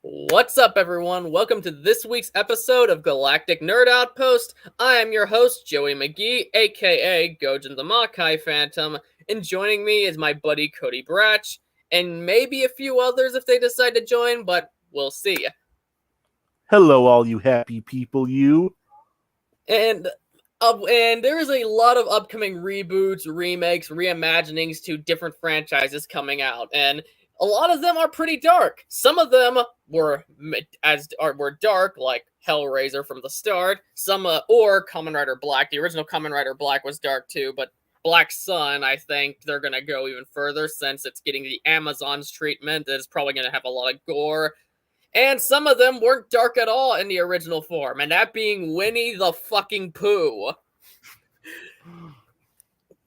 What's up, everyone? Welcome to this week's episode of Galactic Nerd Outpost. I am your host, Joey McGee, aka Gojin the Makai Phantom, and joining me is my buddy Cody Bratch, and maybe a few others if they decide to join, but we'll see. Hello, all you happy people, you. And there is a lot of upcoming reboots, remakes, reimaginings to different franchises coming out, and a lot of them are pretty dark. Some of them were dark, like Hellraiser from the start. Some or Kamen Rider Black. The original Kamen Rider Black was dark too, but Black Sun, I think they're gonna go even further since it's getting the Amazon's treatment. It's probably gonna have a lot of gore. And some of them weren't dark at all in the original form, and that being Winnie the fucking Pooh.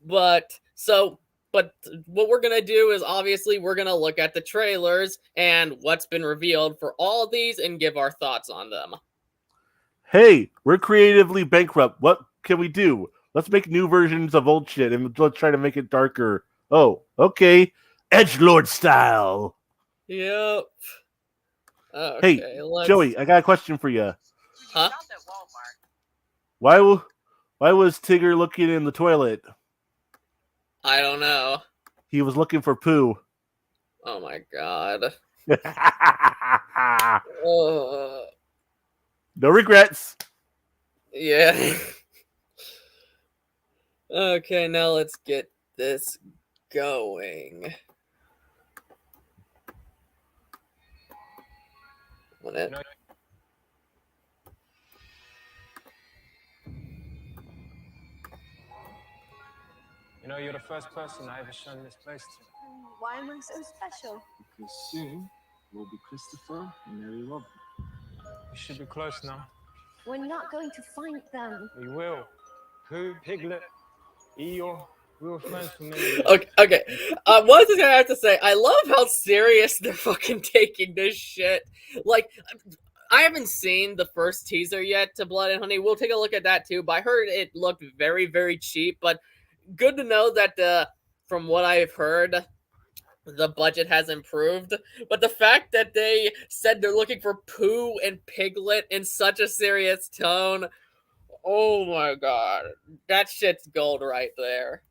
But what we're going to do is obviously we're going to look at the trailers and what's been revealed for all of these and give our thoughts on them. Hey, we're creatively bankrupt. What can we do? Let's make new versions of old shit and let's try to make it darker. Oh, okay. Edgelord style. Yep. Okay, hey, Joey, I got a question for you. Huh? Why was Tigger looking in the toilet? I don't know. He was looking for poo. Oh my god. No regrets. Yeah. Okay, now let's get this going. You know, you're the first person I ever shown this place to. Why am I so special? Because soon we'll be Christopher and Mary Robin. We should be close now. We're not going to find them. We will. Pooh, Piglet, Eeyore, we were friends for many years. Okay. One thing I have to say, I love how serious they're fucking taking this shit. Like, I haven't seen the first teaser yet to Blood and Honey. We'll take a look at that too, but I heard it looked very, very cheap, but good to know that from what I've heard, the budget has improved. But the fact that they said they're looking for Pooh and Piglet in such a serious tone, oh my god, that shit's gold right there.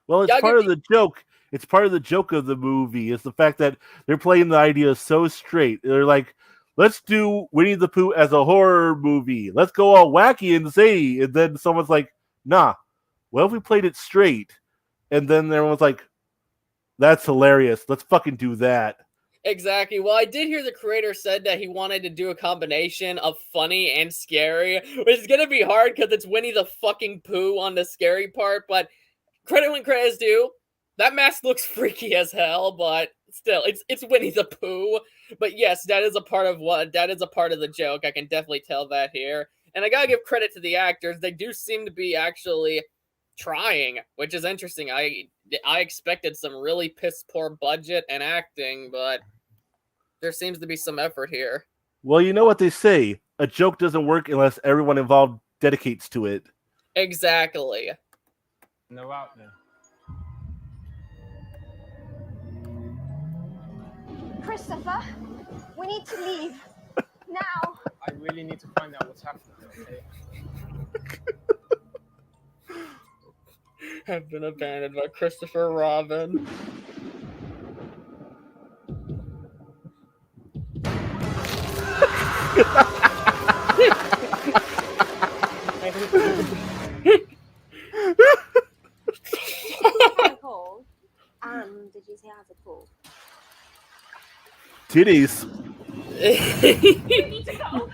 Well, it's part of the joke. It's part of the joke of the movie. Is the fact that they're playing the idea so straight. They're like, let's do Winnie the Pooh as a horror movie. Let's go all wacky and zany. And then someone's like, nah. What if we played it straight? And then everyone's like, that's hilarious. Let's fucking do that. Exactly. Well, I did hear the creator said that he wanted to do a combination of funny and scary, which is going to be hard because it's Winnie the fucking Pooh on the scary part, but credit when credit's due. That mask looks freaky as hell, but still, it's Winnie the Pooh. But yes, that is a part of the joke. I can definitely tell that here. And I gotta give credit to the actors. They do seem to be actually trying, which is interesting. I expected some really piss poor budget and acting, but there seems to be some effort here. Well, you know what they say. A joke doesn't work unless everyone involved dedicates to it. Exactly. No out there. Christopher, we need to leave. Now. I really need to find out what's happening, okay? Have been abandoned by Christopher Robin. Cold. Did you say how's it called? Titties. We need to go.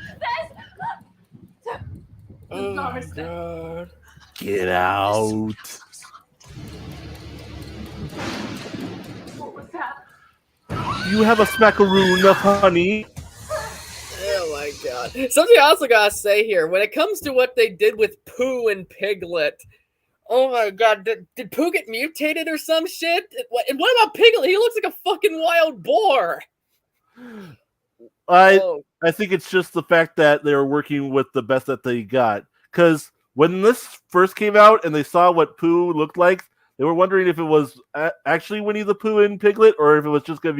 Oh my god. Get out. What was that? You have a smackaroon of honey. Oh my god. Something I also gotta say here, when it comes to what they did with Pooh and Piglet, oh my god, did Pooh get mutated or some shit? And what about Piglet? He looks like a fucking wild boar. I think it's just the fact that they were working with the best that they got. Because when this first came out and they saw what Pooh looked like, they were wondering if it was actually Winnie the Pooh and Piglet, or if it was just gonna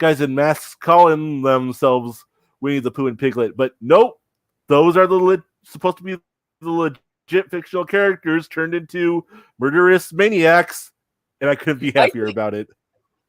guys in masks calling themselves Winnie the Pooh and Piglet. But nope, those are supposed to be the legit fictional characters turned into murderous maniacs, and I couldn't be happier about it.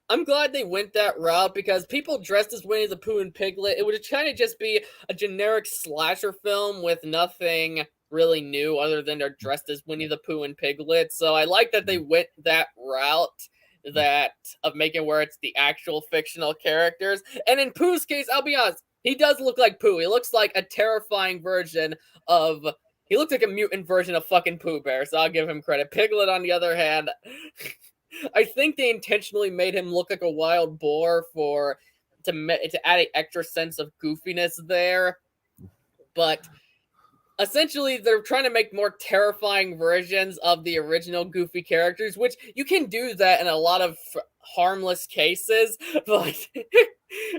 I'm glad they went that route, because people dressed as Winnie the Pooh and Piglet, it would kind of just be a generic slasher film with nothing really new other than they're dressed as Winnie the Pooh and Piglet. So I like that they went that route, that of making where it's the actual fictional characters. And in Pooh's case, I'll be honest, he does look like Pooh. He looks like a terrifying version of... He looks like a mutant version of fucking Pooh Bear, so I'll give him credit. Piglet, on the other hand... I think they intentionally made him look like a wild boar to add an extra sense of goofiness there. But essentially, they're trying to make more terrifying versions of the original goofy characters, which you can do that in a lot of harmless cases. But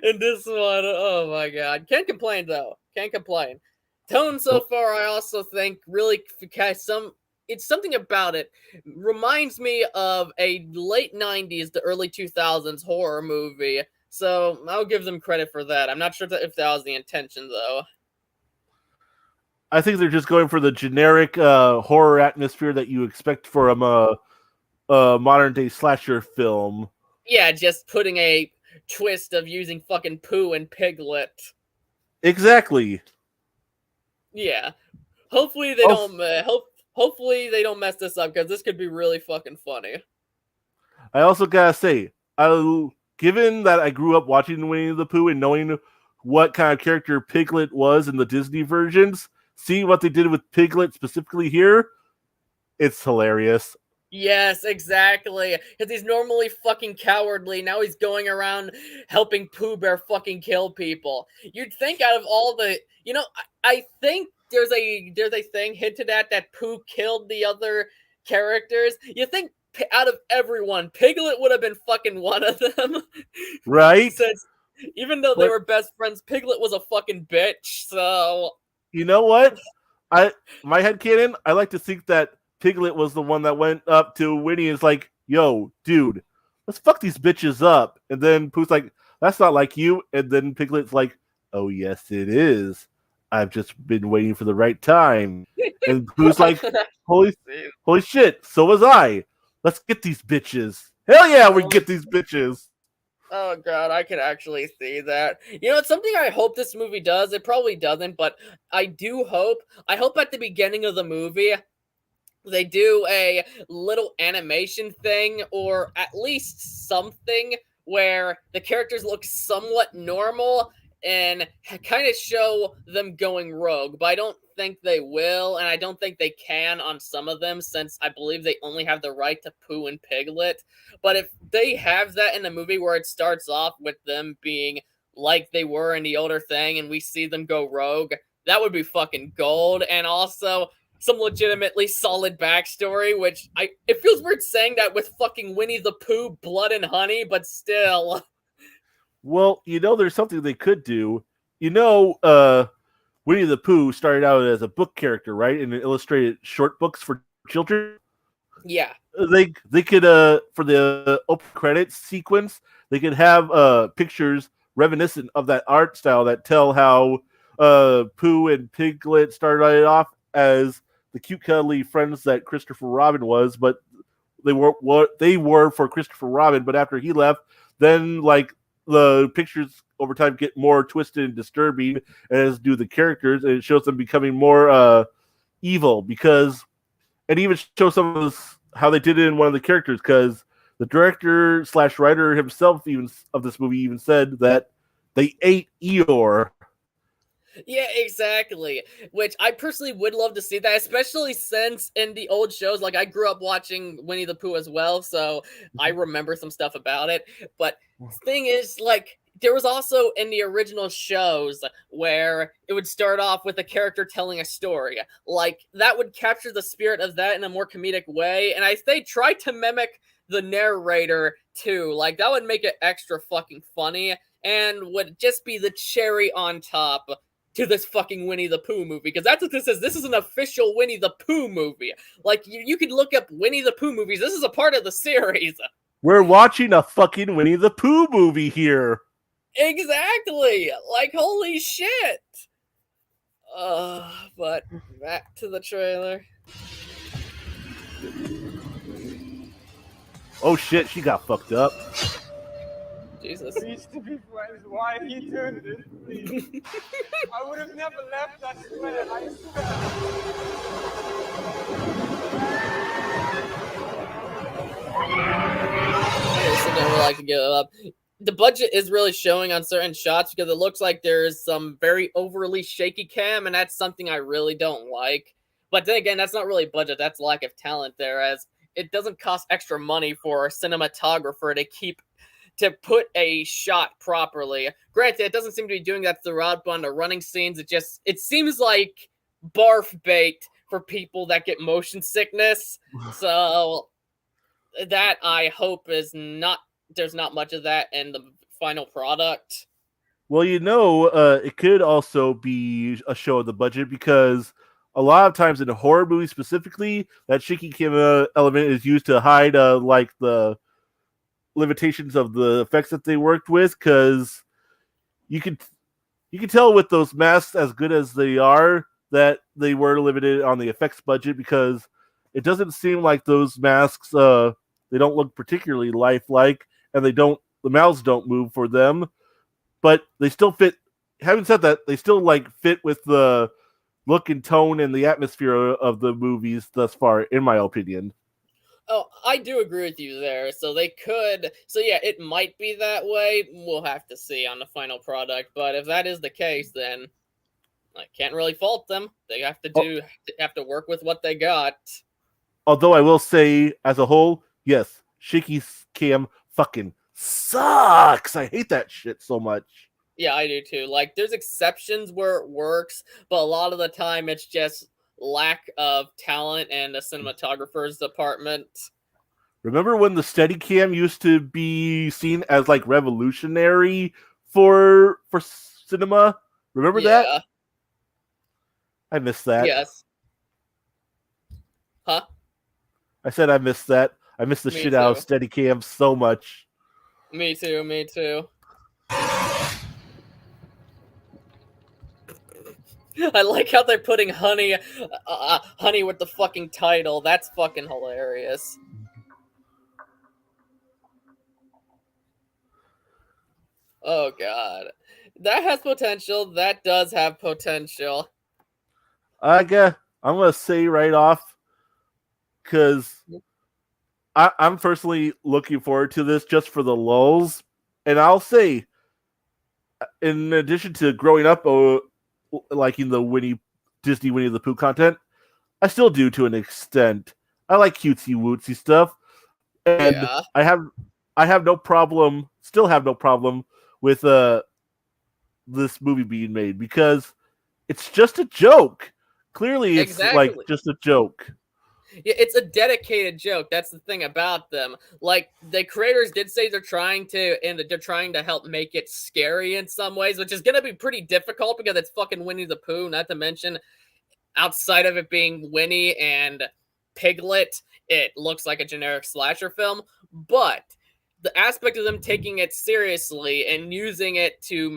in this one, oh my god. Can't complain, though. Can't complain. Tone so far, I also think, really it's something about it reminds me of a late 90s to early 2000s horror movie. So I'll give them credit for that. I'm not sure if that was the intention, though. I think they're just going for the generic horror atmosphere that you expect from a modern-day slasher film. Yeah, just putting a twist of using fucking Pooh and Piglet. Exactly. Yeah. Hopefully they don't... Hopefully they don't mess this up, because this could be really fucking funny. I also gotta say, given that I grew up watching Winnie the Pooh and knowing what kind of character Piglet was in the Disney versions, seeing what they did with Piglet specifically here, it's hilarious. Yes, exactly. Because he's normally fucking cowardly. Now he's going around helping Pooh Bear fucking kill people. You'd think out of all the... You know, I think there's a thing hinted at that Pooh killed the other characters. You think out of everyone, Piglet would have been fucking one of them. Right? Since even though they were best friends, Piglet was a fucking bitch, so... You know what? My headcanon, I like to think that Piglet was the one that went up to Winnie and is like, yo, dude, let's fuck these bitches up. And then Pooh's like, that's not like you. And then Piglet's like, oh, yes, it is. I've just been waiting for the right time. And Pooh's like, holy shit, so was I. Let's get these bitches. Hell yeah, we get these bitches. Oh god, I can actually see that. You know, it's something I hope this movie does. It probably doesn't, but I hope at the beginning of the movie they do a little animation thing, or at least something where the characters look somewhat normal and kind of show them going rogue. But I don't think they will, and I don't think they can on some of them, since I believe they only have the right to Pooh and Piglet. But if they have that in the movie where it starts off with them being like they were in the older thing and we see them go rogue, that would be fucking gold. And also some legitimately solid backstory, which it feels weird saying that with fucking Winnie the Pooh, Blood and Honey, but still. Well, you know, there's something they could do. You know, Winnie the Pooh started out as a book character, right? In illustrated short books for children. Yeah. They could, for the open credits sequence, they could have pictures reminiscent of that art style that tell how Pooh and Piglet started off as the cute, cuddly friends that Christopher Robin was, but they were what they were for Christopher Robin. But after he left, then like the pictures over time get more twisted and disturbing, as do the characters, and it shows them becoming more evil. Because it even shows some of this, how they did it in one of the characters, because the director / writer himself even of this movie even said that they ate Eeyore. Yeah, exactly. Which I personally would love to see that, especially since in the old shows, like I grew up watching Winnie the Pooh as well, so I remember some stuff about it. But the thing is, like, there was also in the original shows where it would start off with a character telling a story. Like, that would capture the spirit of that in a more comedic way, and they tried to mimic the narrator too. Like, that would make it extra fucking funny and would just be the cherry on top to this fucking Winnie the Pooh movie, because that's what this is. This is an official Winnie the Pooh movie. Like, you could look up Winnie the Pooh movies. This is a part of the series. We're watching a fucking Winnie the Pooh movie here. Exactly. Like, holy shit. But back to the trailer. Oh shit, she got fucked up. Jesus. We used to be friends. Why are you doing this, please? I would have never left, I swear. I swear. I never like to give up. The budget is really showing on certain shots because it looks like there's some very overly shaky cam, and that's something I really don't like. But then again, that's not really budget, that's lack of talent there, as it doesn't cost extra money for a cinematographer to put a shot properly. Granted, it doesn't seem to be doing that throughout, but on the running scenes, it seems like barf bait for people that get motion sickness. So that I hope is not, there's not much of that in the final product. Well, it could also be a show of the budget because a lot of times in a horror movie specifically, that shaky camera element is used to hide like the limitations of the effects that they worked with, because you can tell with those masks, as good as they are, that they were limited on the effects budget, because it doesn't seem like those masks they don't look particularly lifelike, and the mouths don't move for them, but they still fit. Having said that, they still like fit with the look and tone and the atmosphere of the movies thus far, in my opinion. Oh, I do agree with you there. So yeah, it might be that way. We'll have to see on the final product. But if that is the case, then I can't really fault them. They have to work with what they got. Although I will say, as a whole, yes, shaky cam fucking sucks. I hate that shit so much. Yeah, I do too. Like, there's exceptions where it works, but a lot of the time it's just lack of talent in the cinematographer's department. Remember when the Steadicam used to be seen as like revolutionary for cinema? Remember that? I miss that. Yes. Huh? I said I miss that. I miss the shit out of Steadicam so much. Me too. I like how they're putting honey with the fucking title. That's fucking hilarious. Oh god. That has potential. That does have potential. I'm gonna say right off, because I'm personally looking forward to this just for the lulz. And I'll say, in addition to growing up liking the Disney Winnie the Pooh content, I still do to an extent. I like cutesy wootsy stuff, and yeah. I have no problem, still have no problem with this movie being made, because it's just a joke. Clearly, it's like just a joke. Yeah, it's a dedicated joke. That's the thing about them. Like, the creators did say they're trying to help make it scary in some ways, which is going to be pretty difficult because it's fucking Winnie the Pooh, not to mention, outside of it being Winnie and Piglet, it looks like a generic slasher film. But the aspect of them taking it seriously and using it to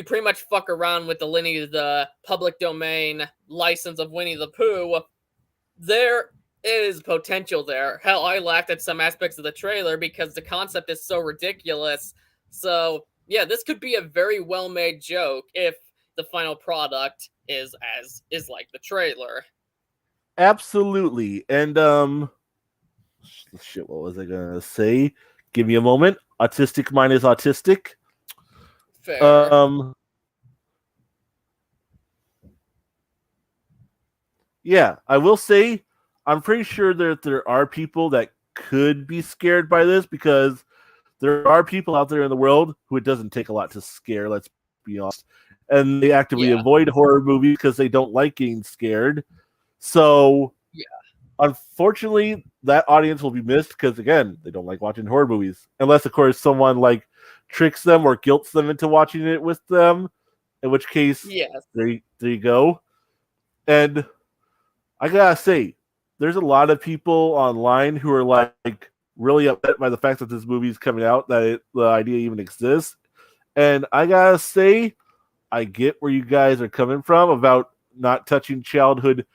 pretty much fuck around with the public domain license of Winnie the Pooh, there is potential there. Hell, I laughed at some aspects of the trailer because the concept is so ridiculous. So, yeah, this could be a very well-made joke if the final product is like the trailer. Absolutely. And shit, what was I gonna say? Give me a moment. Autistic mind is autistic. Fair. Yeah, I will say, I'm pretty sure that there are people that could be scared by this, because there are people out there in the world who it doesn't take a lot to scare, let's be honest. And they actively avoid horror movies because they don't like getting scared. So, unfortunately, that audience will be missed because, again, they don't like watching horror movies. Unless, of course, someone like tricks them or guilts them into watching it with them, in which case, there you go. And I gotta say, there's a lot of people online who are like really upset by the fact that this movie is coming out, that the idea even exists. And I gotta say, I get where you guys are coming from about not touching childhood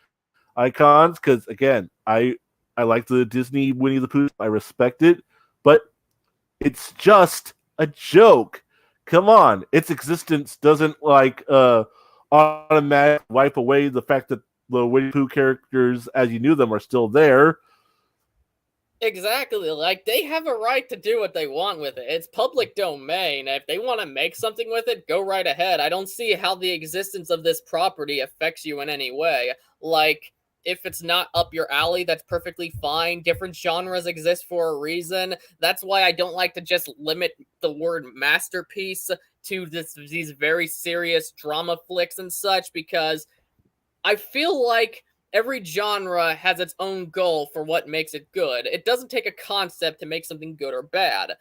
icons, because again, I like the Disney Winnie the Pooh. I respect it, but it's just a joke. Come on, its existence doesn't automatically wipe away the fact that the Winnie the Pooh characters, as you knew them, are still there. Exactly. Like, they have a right to do what they want with it. It's public domain. If they want to make something with it, go right ahead. I don't see how the existence of this property affects you in any way. Like, if it's not up your alley, that's perfectly fine. Different genres exist for a reason. That's why I don't like to just limit the word masterpiece to these very serious drama flicks and such, because I feel like every genre has its own goal for what makes it good. It doesn't take a concept to make something good or bad.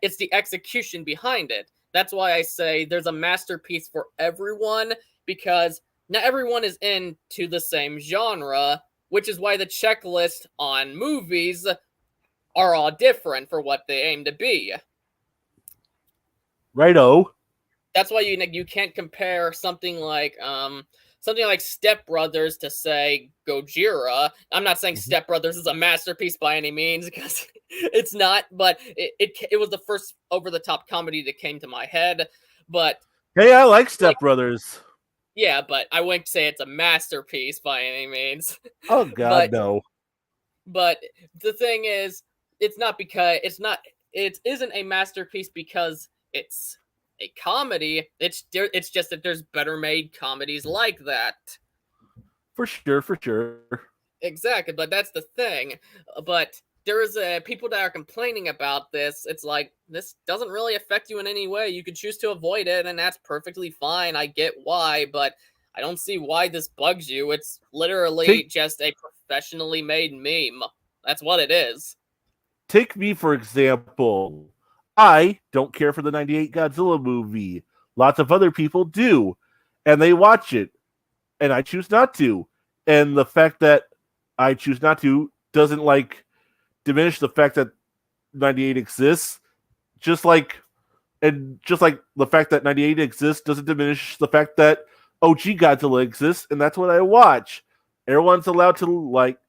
It's the execution behind it. That's why I say there's a masterpiece for everyone, because not everyone is into the same genre, which is why the checklist on movies are all different for what they aim to be. Righto. That's why you can't compare something like Step Brothers to, say, Gojira. I'm not saying Step Brothers is a masterpiece by any means, because it's not, but it was the first over-the-top comedy that came to my head. But hey, I like Step Brothers. Yeah, but I wouldn't say it's a masterpiece by any means. Oh God, no. But the thing is, it isn't a masterpiece because it's a comedy. It's just that there's better made comedies like that. For sure. Exactly, but that's the thing. But there's people that are complaining about this. It's like, this doesn't really affect you in any way. You could choose to avoid it, and that's perfectly fine. I get why, but I don't see why this bugs you. It's literally just a professionally made meme. That's what it is. Take me, for example. I don't care for the 98 Godzilla movie. Lots of other people do. And they watch it. And I choose not to. And the fact that I choose not to doesn't, diminish the fact that 98 exists. Just like the fact that 98 exists doesn't diminish the fact that OG Godzilla exists, and that's what I watch. Everyone's allowed to like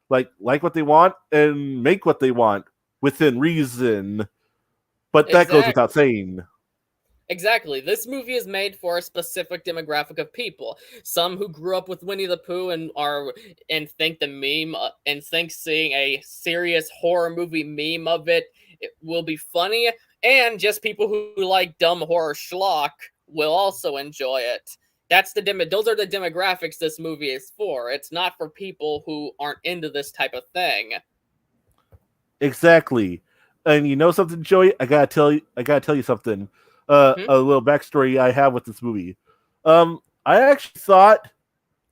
what they want and make what they want within reason. But that goes without saying. Exactly. This movie is made for a specific demographic of people. Some who grew up with Winnie the Pooh and think the meme and think seeing a serious horror movie meme of it will be funny, and just people who like dumb horror schlock will also enjoy it. Those are the demographics this movie is for. It's not for people who aren't into this type of thing. Exactly. And you know something, Joey? I gotta tell you something. A little backstory I have with this movie. I actually thought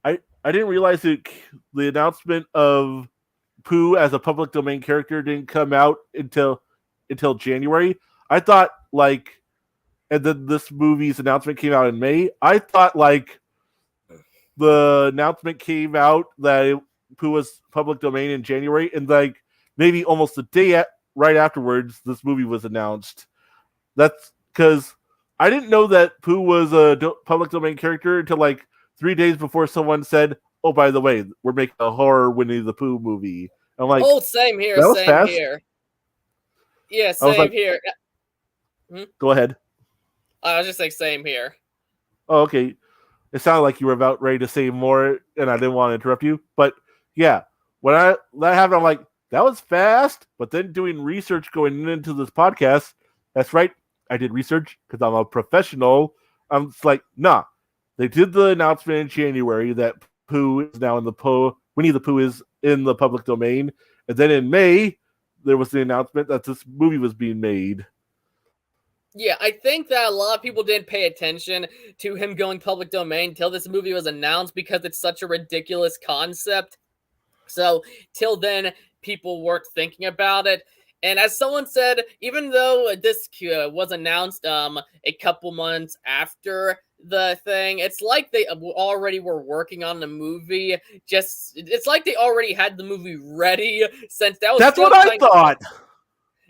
I didn't realize that the announcement of Pooh as a public domain character didn't come out until January. I thought and then this movie's announcement came out in May. I thought the announcement came out that Pooh was public domain in January, and maybe almost a day right afterwards, this movie was announced. That's because I didn't know that Pooh was a public domain character until 3 days before someone said, "Oh, by the way, we're making a horror Winnie the Pooh movie." I'm like, "Oh, same here, same fast. Here." Yeah, same here. Go ahead. I was just saying, same here. Oh, okay. It sounded like you were about ready to say more, and I didn't want to interrupt you. But yeah, when that happened, I'm like, that was fast. But then doing research going into this podcast, that's right, I did research because I'm a professional. I'm just like, nah. They did the announcement in January that Pooh is now Winnie the Pooh is in the public domain. And then in May, there was the announcement that this movie was being made. Yeah, I think that a lot of people didn't pay attention to him going public domain until this movie was announced, because it's such a ridiculous concept. So, till then, people weren't thinking about it. And as someone said, even though this was announced a couple months after the thing, it's like they already were working on the movie. It's like they already had the movie ready, since that was. That's what I thought.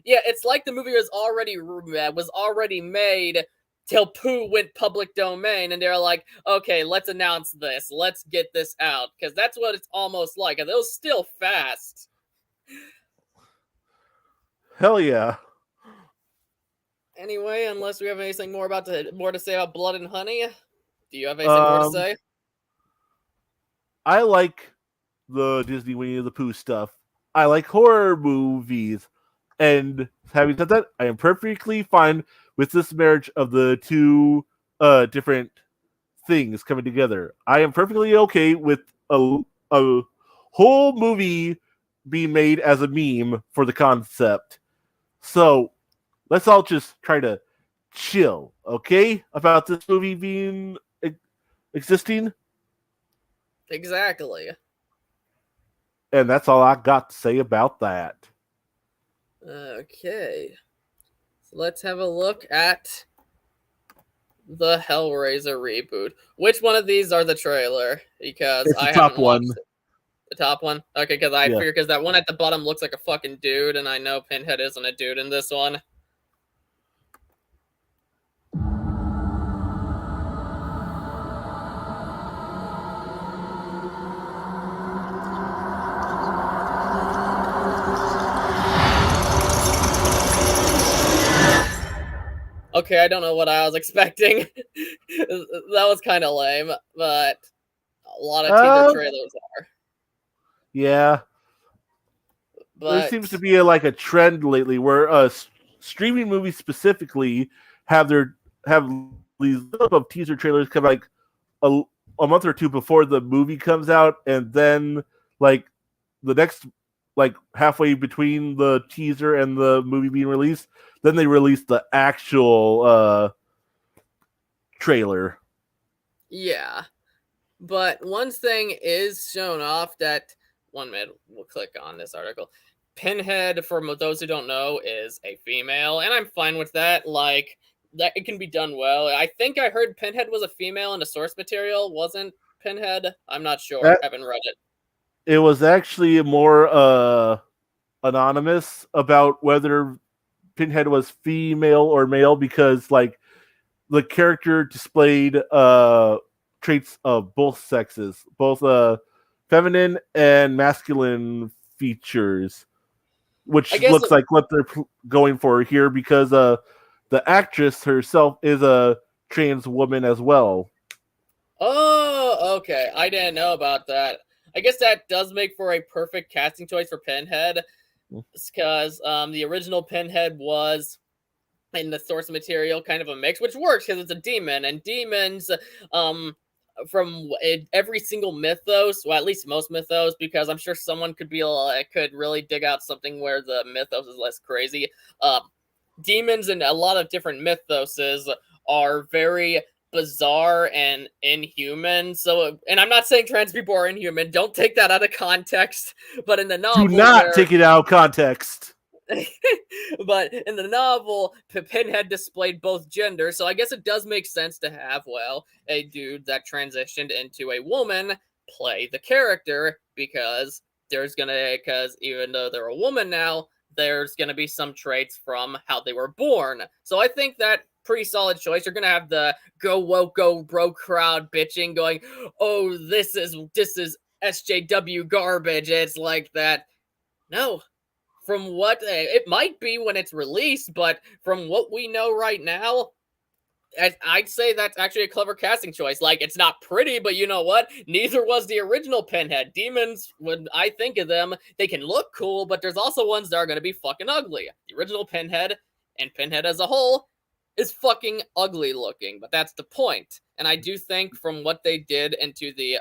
Yeah, it's like the movie was already made, till Pooh went public domain, and they're like, okay, let's announce this. Let's get this out. Because that's what it's almost like. And it was still fast. Hell yeah. Anyway, unless we have anything more to say about Blood and Honey, do you have anything more to say? I like the Disney Winnie the Pooh stuff. I like horror movies. And having said that, I am perfectly fine with this marriage of the two different things coming together. I am perfectly okay with a whole movie being made as a meme for the concept. So let's all just try to chill, okay, about this movie being existing. Exactly. And that's all I got to say about that. Okay. So let's have a look at the Hellraiser reboot. Which one of these are the trailer? Because it's I the top haven't one. watched it. The top one? Okay, because I figure because that one at the bottom looks like a fucking dude, and I know Pinhead isn't a dude in this one. Okay, I don't know what I was expecting. That was kind of lame, but a lot of teaser trailers are. Yeah. But there seems to be a trend lately where streaming movies specifically have these little teaser trailers come like a month or two before the movie comes out, and then like the next halfway between the teaser and the movie being released, then they release the actual trailer. Yeah. But one thing is shown off that 1 minute, we'll click on this article. Pinhead, for those who don't know, is a female, and I'm fine with that. Like, that it can be done well. I think I heard Pinhead was a female in the source material. Wasn't Pinhead? I'm not sure. I haven't read it. It was actually more anonymous about whether Pinhead was female or male, because the character displayed traits of both sexes, both feminine and masculine features, which looks like what they're going for here, because the actress herself is a trans woman as well. Oh, okay. I didn't know about that. I guess that does make for a perfect casting choice for Pinhead, because the original Pinhead was, in the source material, kind of a mix, which works because it's a demon, and demons, from every single mythos, well, at least most mythos, because I'm sure someone could really dig out something where the mythos is less crazy. Demons in a lot of different mythoses are very bizarre and inhuman. So, and I'm not saying trans people are inhuman. Don't take that out of context. But in the novel, do not take it out of context. But in the novel, Pinhead displayed both genders, so I guess it does make sense to have, well, a dude that transitioned into a woman play the character, because even though they're a woman now, there's gonna be some traits from how they were born. So I think that pretty solid choice. You're gonna have the go woke, go bro crowd bitching, going, "Oh, this is SJW garbage." It's like that. No. From what it might be when it's released, but from what we know right now, I'd say that's actually a clever casting choice. Like, it's not pretty, but you know what? Neither was the original Pinhead. Demons, when I think of them, they can look cool, but there's also ones that are going to be fucking ugly. The original Pinhead, and Pinhead as a whole, is fucking ugly looking, but that's the point. And I do think from what they did into the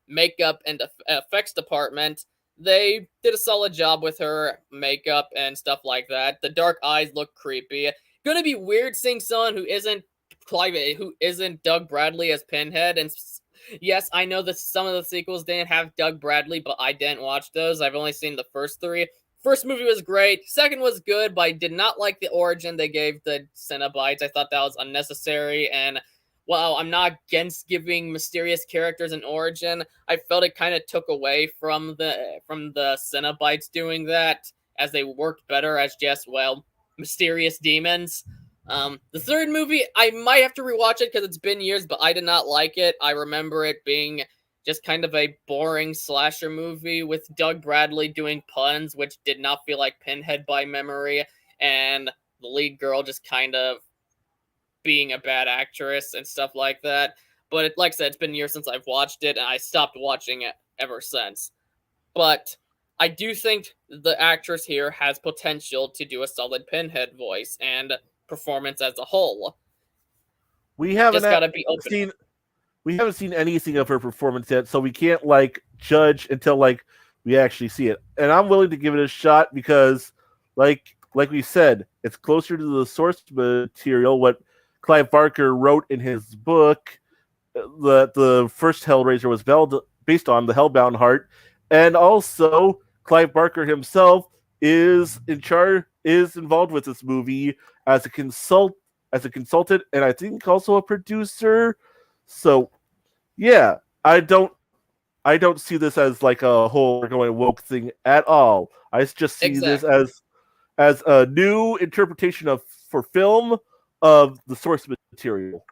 makeup and effects department, they did a solid job with her makeup and stuff like that. The dark eyes look creepy. Gonna be weird seeing someone who isn't Doug Bradley as Pinhead. And yes, I know that some of the sequels didn't have Doug Bradley, but I didn't watch those. I've only seen the first 3. First movie was great. Second was good, but I did not like the origin they gave the Cenobites. I thought that was unnecessary, and while I'm not against giving mysterious characters an origin, I felt it kind of took away from the Cenobites doing that, as they worked better as just, well, mysterious demons. The third movie, I might have to rewatch it because it's been years, but I did not like it. I remember it being just kind of a boring slasher movie with Doug Bradley doing puns, which did not feel like Pinhead by memory, and the lead girl just kind of being a bad actress and stuff like that. But like I said, it's been years since I've watched it, and I stopped watching it ever since. But I do think the actress here has potential to do a solid Pinhead voice and performance as a whole. We haven't just gotta be open. seen anything of her performance yet, so we can't judge until we actually see it. And I'm willing to give it a shot because, like we said, it's closer to the source material, what Clive Barker wrote in his book that the first Hellraiser was based on, the Hellbound Heart, and also Clive Barker himself is involved with this movie as a consultant, and I think also a producer. So yeah, I don't see this as a whole going woke thing at all. I just see this as a new interpretation for film of the source material.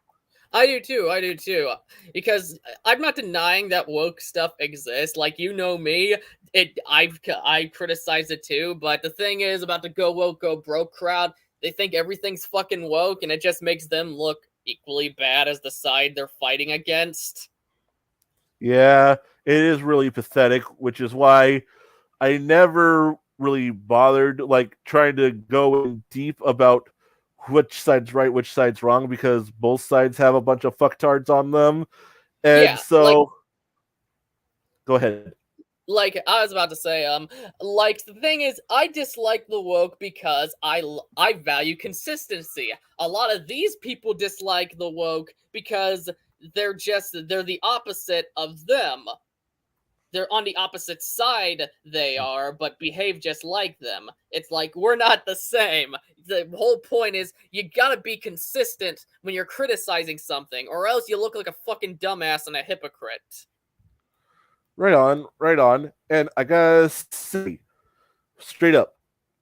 I do too. Because I'm not denying that woke stuff exists. Like, you know me, I criticize it too. But the thing is about the go woke, go broke crowd, they think everything's fucking woke, and it just makes them look equally bad as the side they're fighting against. Yeah, it is really pathetic, which is why I never really bothered trying to go in deep about which side's right, which side's wrong, because both sides have a bunch of fucktards on them. And so go ahead. Like I was about to say, the thing is, I dislike the woke because I value consistency. A lot of these people dislike the woke because they're the opposite of them. They're on the opposite side, they are, but behave just like them. It's like, we're not the same. The whole point is, you gotta be consistent when you're criticizing something, or else you look like a fucking dumbass and a hypocrite. Right on. And I gotta say, straight up,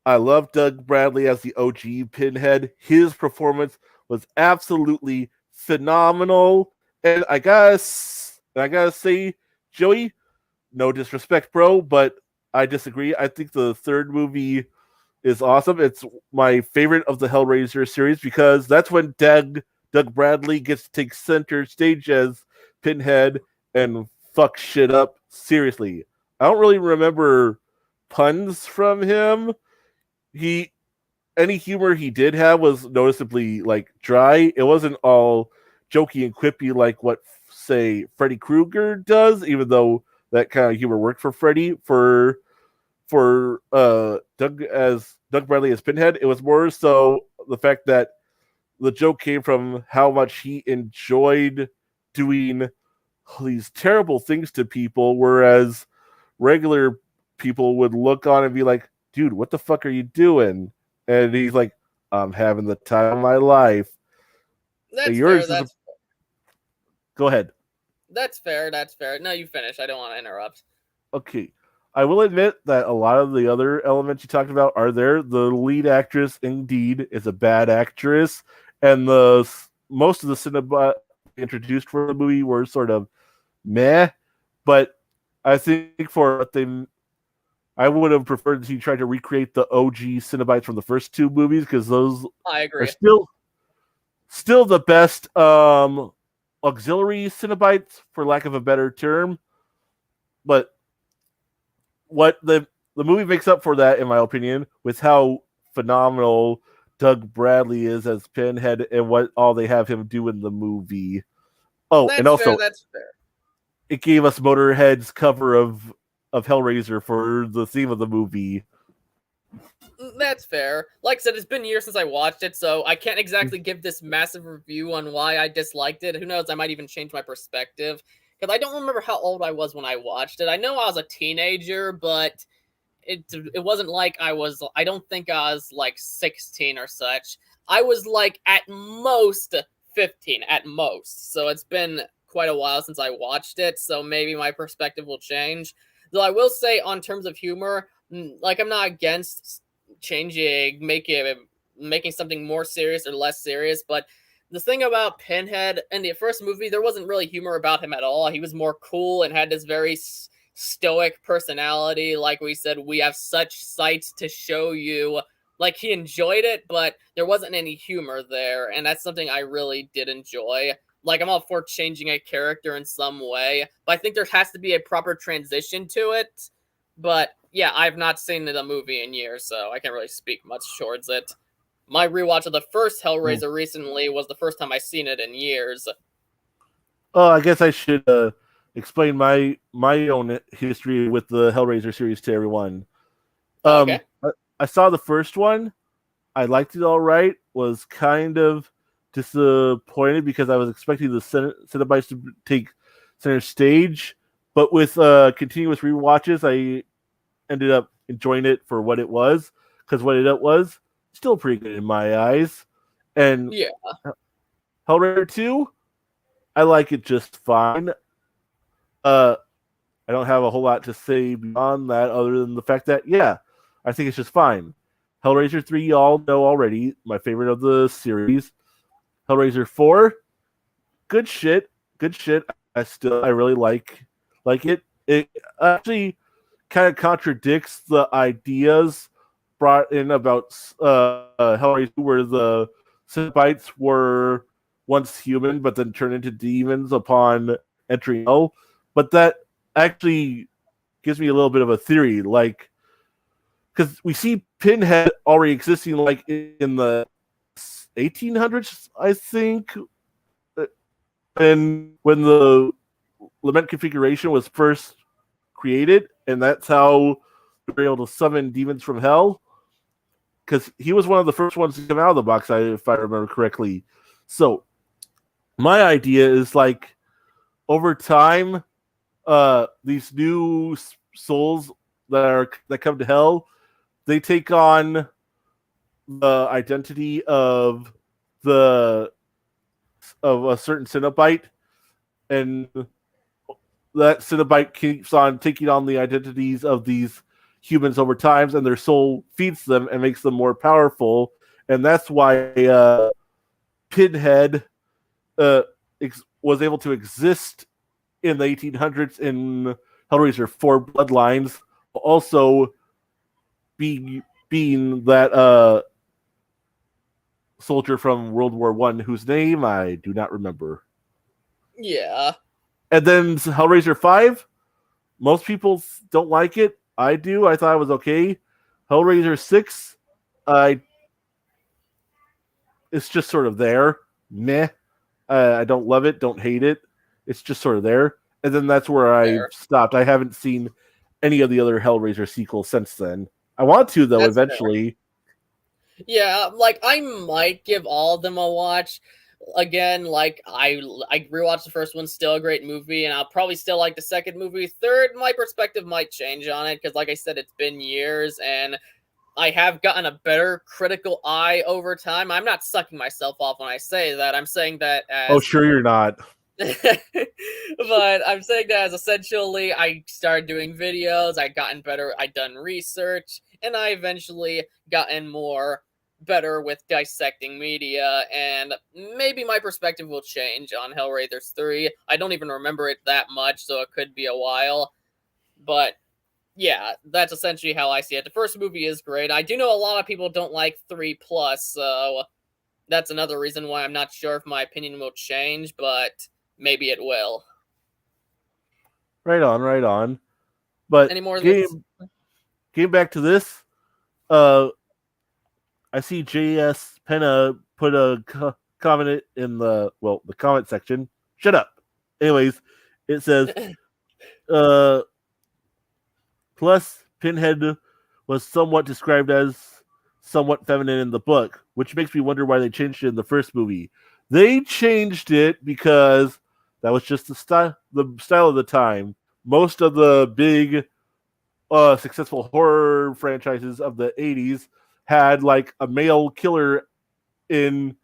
I love Doug Bradley as the OG Pinhead. His performance was absolutely phenomenal. And I gotta say, Joey, no disrespect, bro, but I disagree. I think the third movie is awesome. It's my favorite of the Hellraiser series because that's when Doug Bradley gets to take center stage as Pinhead and fuck shit up. Seriously, I don't really remember puns from him. Any humor he did have was noticeably dry. It wasn't all jokey and quippy like what, say, Freddy Krueger does, even though that kind of humor worked for Freddy. For Doug Bradley as Pinhead, it was more so the fact that the joke came from how much he enjoyed doing these terrible things to people, whereas regular people would look on and be like, dude, what the fuck are you doing? And he's like, I'm having the time of my life. That's fair. Go ahead. That's fair. No, you finish. I don't want to interrupt. Okay. I will admit that a lot of the other elements you talked about are there. The lead actress, indeed, is a bad actress, and most of the cinema introduced for the movie were sort of meh. But I think I would have preferred he tried to recreate the OG Cenobites from the first two movies, because those I agree. are still the best auxiliary Cenobites, for lack of a better term. But what the movie makes up for that, in my opinion, with how phenomenal Doug Bradley is as Pinhead and what all they have him do in the movie. Oh, that's and also, that's fair. It gave us Motorhead's cover of Hellraiser for the theme of the movie. That's fair. Like I said, it's been years since I watched it, so I can't exactly give this massive review on why I disliked it. Who knows, I might even change my perspective. Because I don't remember how old I was when I watched it. I know I was a teenager, but it wasn't like I don't think I was 16 or such. I was at most 15, at most. So it's been quite a while since I watched it, so maybe my perspective will change. Though I will say, on terms of humor, I'm not against changing, making something more serious or less serious. But the thing about Pinhead in the first movie, there wasn't really humor about him at all. He was more cool and had this very stoic personality. Like we said, we have such sights to show you. Like, he enjoyed it, but there wasn't any humor there, and that's something I really did enjoy. Like, I'm all for changing a character in some way, but I think there has to be a proper transition to it. But yeah, I've not seen the movie in years, so I can't really speak much towards it. My rewatch of the first Hellraiser recently was the first time I've seen it in years. Oh, I guess I should explain my own history with the Hellraiser series to everyone. Okay. I saw the first one. I liked it all right. Was kind of disappointed because I was expecting the Cenobites to take center stage. But with continuous rewatches, I ended up enjoying it for what it was. Because what it was, still pretty good in my eyes. And yeah, Hellraiser 2, I like it just fine. I don't have a whole lot to say beyond that other than the fact that, yeah, I think it's just fine. Hellraiser 3, you all know already, my favorite of the series. Hellraiser 4, good shit. I really like it. It actually kind of contradicts the ideas brought in about Hellraiser, where the Cenobites were once human, but then turned into demons upon entering hell. But that actually gives me a little bit of a theory, like, because we see Pinhead already existing, like, in the 1800s, I think, and when the Lament configuration was first created, and that's how we were able to summon demons from hell, because he was one of the first ones to come out of the box, if I remember correctly. So my idea is, like, over time, these new souls that come to hell, they take on the identity of a certain Cenobite, and that Cenobite keeps on taking on the identities of these humans over time, and their soul feeds them and makes them more powerful. And that's why Pinhead was able to exist in the 1800s in Hellraiser 4 Bloodlines, also being that soldier from World War I, whose name I do not remember. Yeah. And then Hellraiser 5, most people don't like it. I do. I thought it was okay. Hellraiser 6, it's just sort of there. Meh. I don't love it, don't hate it. It's just sort of there. And then that's where I stopped. I haven't seen any of the other Hellraiser sequels since then. I want to, though, that's eventually. Fair. Yeah, like, I might give all of them a watch. Again, like, I rewatched the first one, still a great movie, and I'll probably still like the second movie. Third, my perspective might change on it, because, like I said, it's been years, and I have gotten a better critical eye over time. I'm not sucking myself off when I say that. I'm saying that as... Oh, sure you're not. But I'm saying that as essentially I started doing videos, I gotten better, I done research, and I eventually gotten better with dissecting media, and maybe my perspective will change on Hellraiser 3. I don't even remember it that much, so it could be a while. But yeah, that's essentially how I see it. The first movie is great. I do know a lot of people don't like 3+, so that's another reason why I'm not sure if my opinion will change, but maybe it will. Right on. But any more game back to this. I see JS Penna put a comment in the comment section. Shut up. Anyways, it says, plus Pinhead was somewhat described as somewhat feminine in the book, which makes me wonder why they changed it in the first movie. They changed it because that was just the style of the time. Most of the big successful horror franchises of the 80s had, like, a male killer in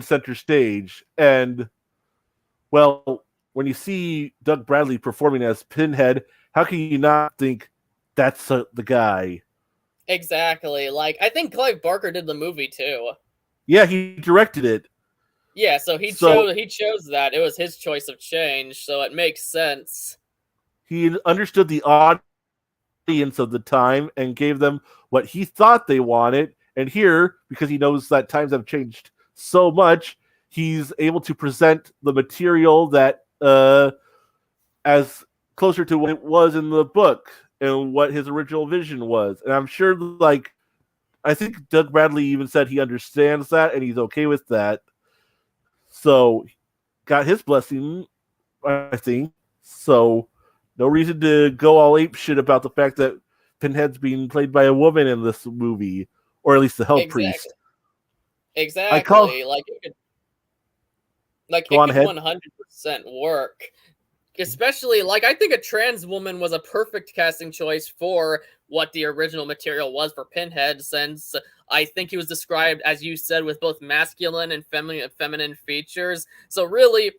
center stage. And, well, when you see Doug Bradley performing as Pinhead, how can you not think that's the guy? Exactly. Like, I think Clive Barker did the movie too. Yeah, he directed it. Yeah, so he chose that. It was his choice of change, so it makes sense. He understood the audience of the time and gave them what he thought they wanted. And here, because he knows that times have changed so much, he's able to present the material that as closer to what it was in the book and what his original vision was. And I'm sure, like, I think Doug Bradley even said he understands that and he's okay with that. So, got his blessing, I think. So, no reason to go all ape shit about the fact that Pinhead's being played by a woman in this movie, or at least the Hell Priest. Exactly. Like it Go on could ahead. 100% work. Especially, like, I think a trans woman was a perfect casting choice for what the original material was for Pinhead, since I think he was described, as you said, with both masculine and feminine features. So really,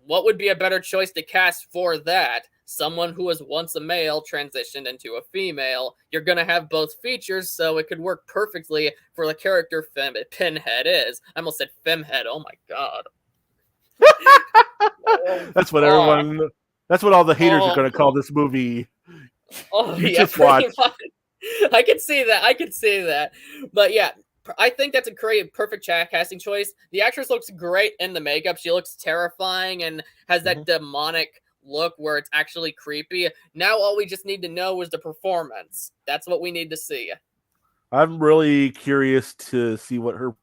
what would be a better choice to cast for that? Someone who was once a male transitioned into a female. You're going to have both features, so it could work perfectly for the character Pinhead is. I almost said Femhead. Oh my god. That's what everyone. That's what all the haters are going to call this movie. Oh, you yeah, just watch. I could see that. But yeah, I think that's a perfect casting choice. The actress looks great in the makeup. She looks terrifying and has that demonic look where it's actually creepy. Now all we just need to know is the performance. That's what we need to see. I'm really curious to see what her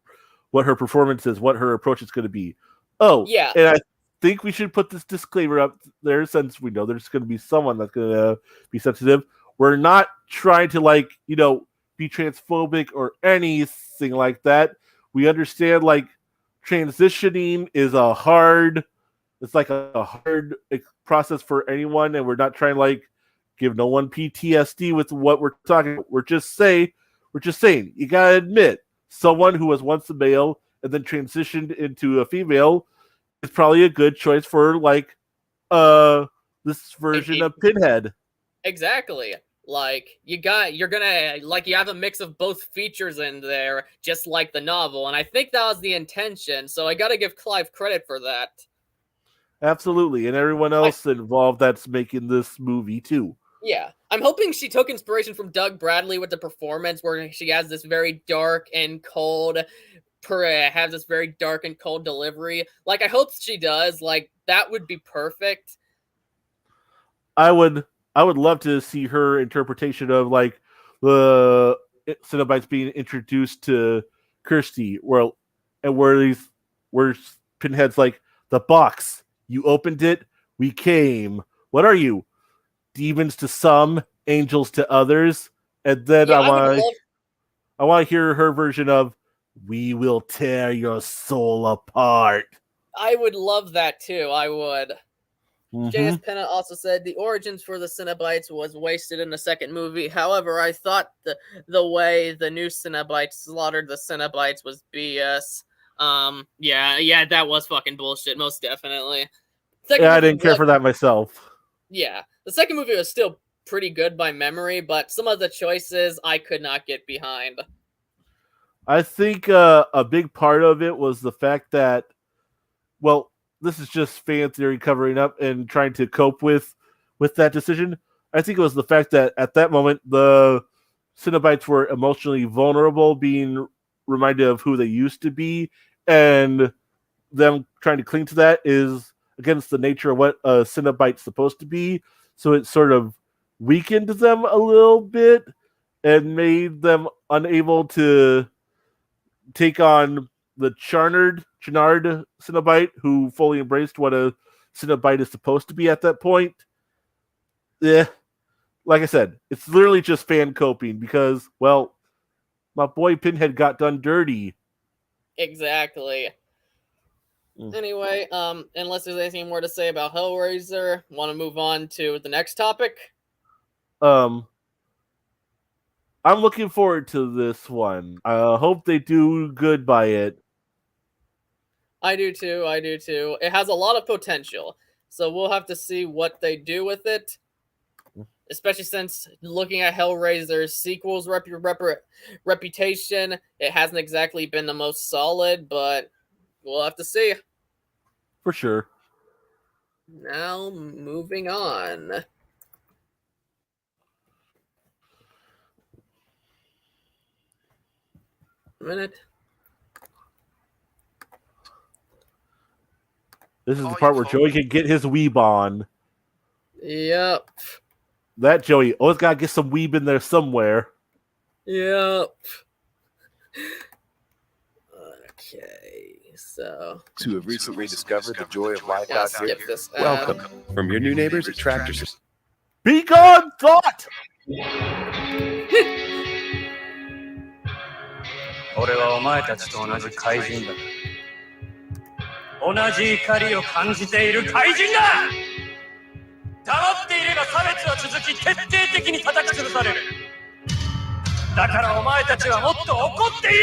performance is, what her approach is going to be. Oh, yeah. And I think we should put this disclaimer up there, since we know there's going to be someone that's going to be sensitive. We're not trying to, like, be transphobic or anything like that. We understand, like, transitioning is a hard process for anyone, and we're not trying to, like, give no one PTSD with what we're talking about. We're just saying you gotta admit, someone who was once a male and then transitioned into a female is probably a good choice for, like, this version of Pinhead. Exactly. Like, you have a mix of both features in there, just like the novel, and I think that was the intention, so I gotta give Clive credit for that. Absolutely, and everyone else involved that's making this movie too. Yeah, I'm hoping she took inspiration from Doug Bradley with the performance, where she has this very dark and cold, delivery. Like, I hope she does. Like, that would be perfect. I would love to see her interpretation of, like, the Cenobites being introduced to Kirsty, where Pinhead's like, the box, you opened it, we came. What are you? Demons to some, angels to others. And then Yeah, I want to hear her version of, we will tear your soul apart. I would love that too. I would. J.S. Pennant also said the origins for the Cenobites was wasted in the second movie. However, I thought the way the new Cenobites slaughtered the Cenobites was BS. Yeah, that was fucking bullshit, most definitely. I didn't care for that myself. Yeah, the second movie was still pretty good by memory, but some of the choices I could not get behind. I think a big part of it was the fact that, well, this is just fan theory covering up and trying to cope with that decision. I think it was the fact that at that moment, the Cenobites were emotionally vulnerable, being reminded of who they used to be, and them trying to cling to that is against the nature of what a Cenobite's supposed to be. So it sort of weakened them a little bit and made them unable to take on the Charnard Cenobite, who fully embraced what a Cenobite is supposed to be at that point. Yeah, like I said, it's literally just fan coping because, well, my boy Pinhead got done dirty. Exactly. Anyway, unless there's anything more to say about Hellraiser, want to move on to the next topic? I'm looking forward to this one. I hope they do good by it. I do too. It has a lot of potential, so we'll have to see what they do with it. especially since looking at Hellraiser's sequels reputation, it hasn't exactly been the most solid, but we'll have to see. For sure. Now, moving on. A minute. This is the part where Joey can get his weeb on. Yep. That Joey always gotta get some weeb in there somewhere. Yep. Okay, so to have recently discovered the joy of life out here. This Welcome from your new neighbors at Tractor Supply. Be gone, thought! 俺はお前たちと同じ怪人だ。同じ怒りを感じている怪人だ。黙っていれば差別は続き、徹底的に叩き潰される。だからお前たちはもっと怒っていい。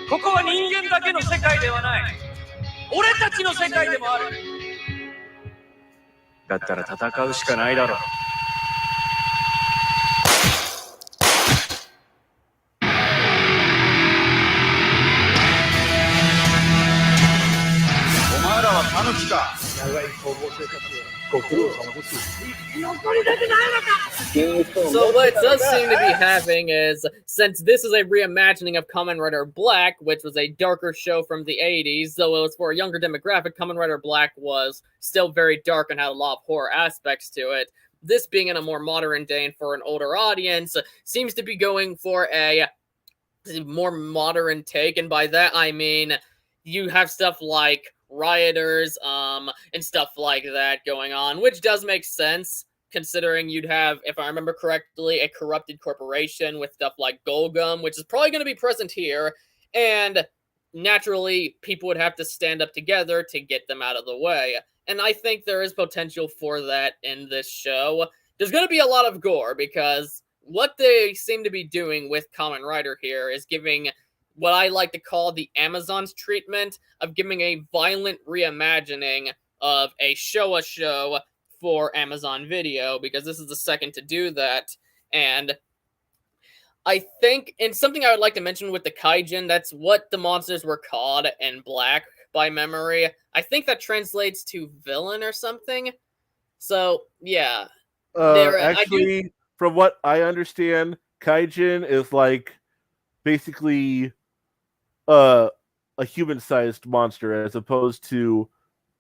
ここは人間だけの世界ではない。俺たちの世界でもある。だったら戦うしかないだろう。タヌキか。長い逃亡生活ご苦労様です。 So what it does seem to be happening is, since this is a reimagining of Kamen Rider Black, which was a darker show from the 80s, though it was for a younger demographic, Kamen Rider Black was still very dark and had a lot of horror aspects to it. This being in a more modern day and for an older audience, seems to be going for a more modern take, and by that I mean you have stuff like rioters, and stuff like that going on, which does make sense, considering you'd have, if I remember correctly, a corrupted corporation with stuff like Golgum, which is probably going to be present here, and naturally, people would have to stand up together to get them out of the way, and I think there is potential for that in this show. There's going to be a lot of gore, because what they seem to be doing with Kamen Rider here is giving what I like to call the Amazon's treatment of giving a violent reimagining of a show for Amazon Video, because this is the second to do that. And I think, and something I would like to mention with the Kaijin, that's what the monsters were called in Black by memory. I think that translates to villain or something. So, yeah. Actually, from what I understand, Kaijin is like basically a human-sized monster, as opposed to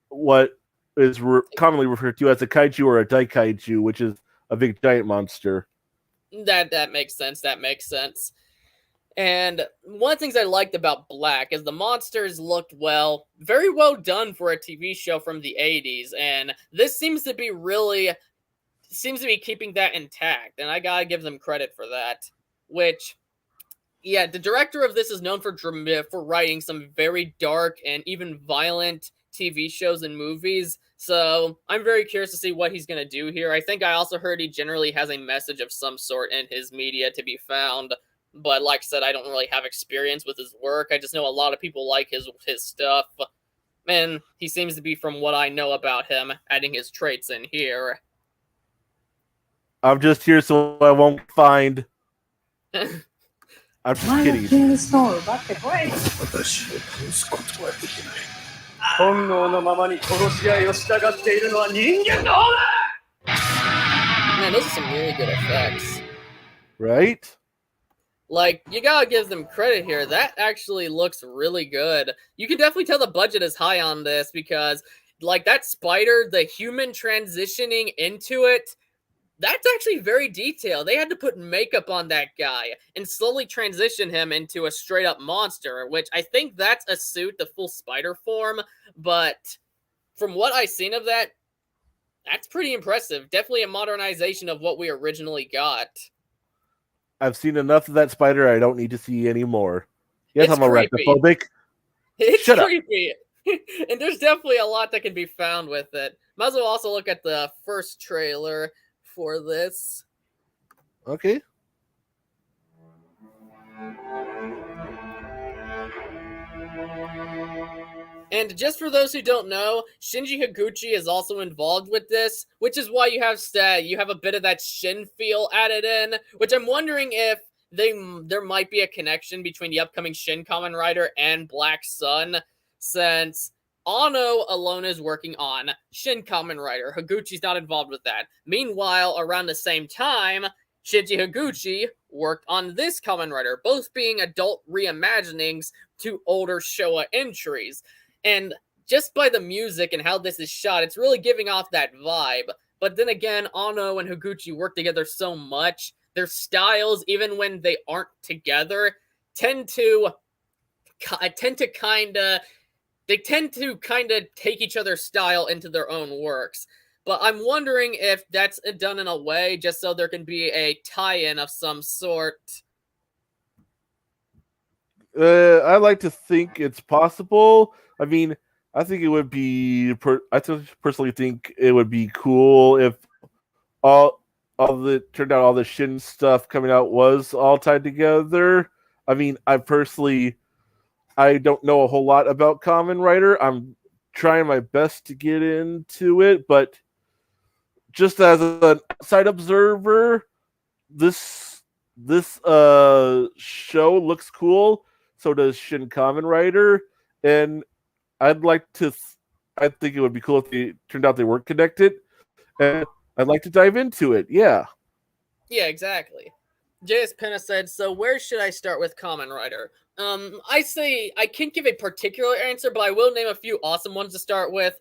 what is commonly referred to as a kaiju or a daikaiju, which is a big giant monster. That makes sense. That makes sense. And one of the things I liked about Black is the monsters looked very well done for a TV show from the 80s, and this seems to be keeping that intact, and I gotta give them credit for that. Which, yeah, the director of this is known for writing some very dark and even violent TV shows and movies, so I'm very curious to see what he's going to do here. I think I also heard he generally has a message of some sort in his media to be found, but like I said, I don't really have experience with his work. I just know a lot of people like his stuff, and he seems to be, from what I know about him, adding his traits in here. I'm just here so I won't find... I'm just kidding. 本能のままに殺し合いを従っているのは人間の方だ! Man, those are some really good effects. Right? Like, you gotta give them credit here. That actually looks really good. You can definitely tell the budget is high on this, because, like, that spider, the human transitioning into it, that's actually very detailed. They had to put makeup on that guy and slowly transition him into a straight-up monster, which I think that's a suit, the full spider form, but from what I've seen of that, that's pretty impressive. Definitely a modernization of what we originally got. I've seen enough of that spider, I don't need to see any more. Yes, It's I'm arachnophobic. It's Shut creepy. And there's definitely a lot that can be found with it. Might as well also look at the first trailer for this. Okay. And just for those who don't know, Shinji Higuchi is also involved with this, which is why you have a bit of that Shin feel added in, which I'm wondering if there might be a connection between the upcoming Shin Kamen Rider and Black Sun, since Anno alone is working on Shin Kamen Rider. Higuchi's not involved with that. Meanwhile, around the same time, Shinji Higuchi worked on this Kamen Rider, both being adult reimaginings to older Showa entries. And just by the music and how this is shot, it's really giving off that vibe. But then again, Anno and Higuchi work together so much. Their styles, even when they aren't together, tend to kind of take each other's style into their own works. But I'm wondering if that's done in a way just so there can be a tie-in of some sort. I like to think it's possible. I mean, I think it would be. I personally think it would be cool if all turned out all the Shin stuff coming out was all tied together. I mean, I don't know a whole lot about Kamen Rider. I'm trying my best to get into it, but just as an outside observer, this show looks cool. So does Shin Kamen Rider, and I think it would be cool if they turned out they weren't connected, and I'd like to dive into it. Yeah. Yeah, exactly. JS Penna said, so where should I start with Kamen Rider? I say I can't give a particular answer, but I will name a few awesome ones to start with.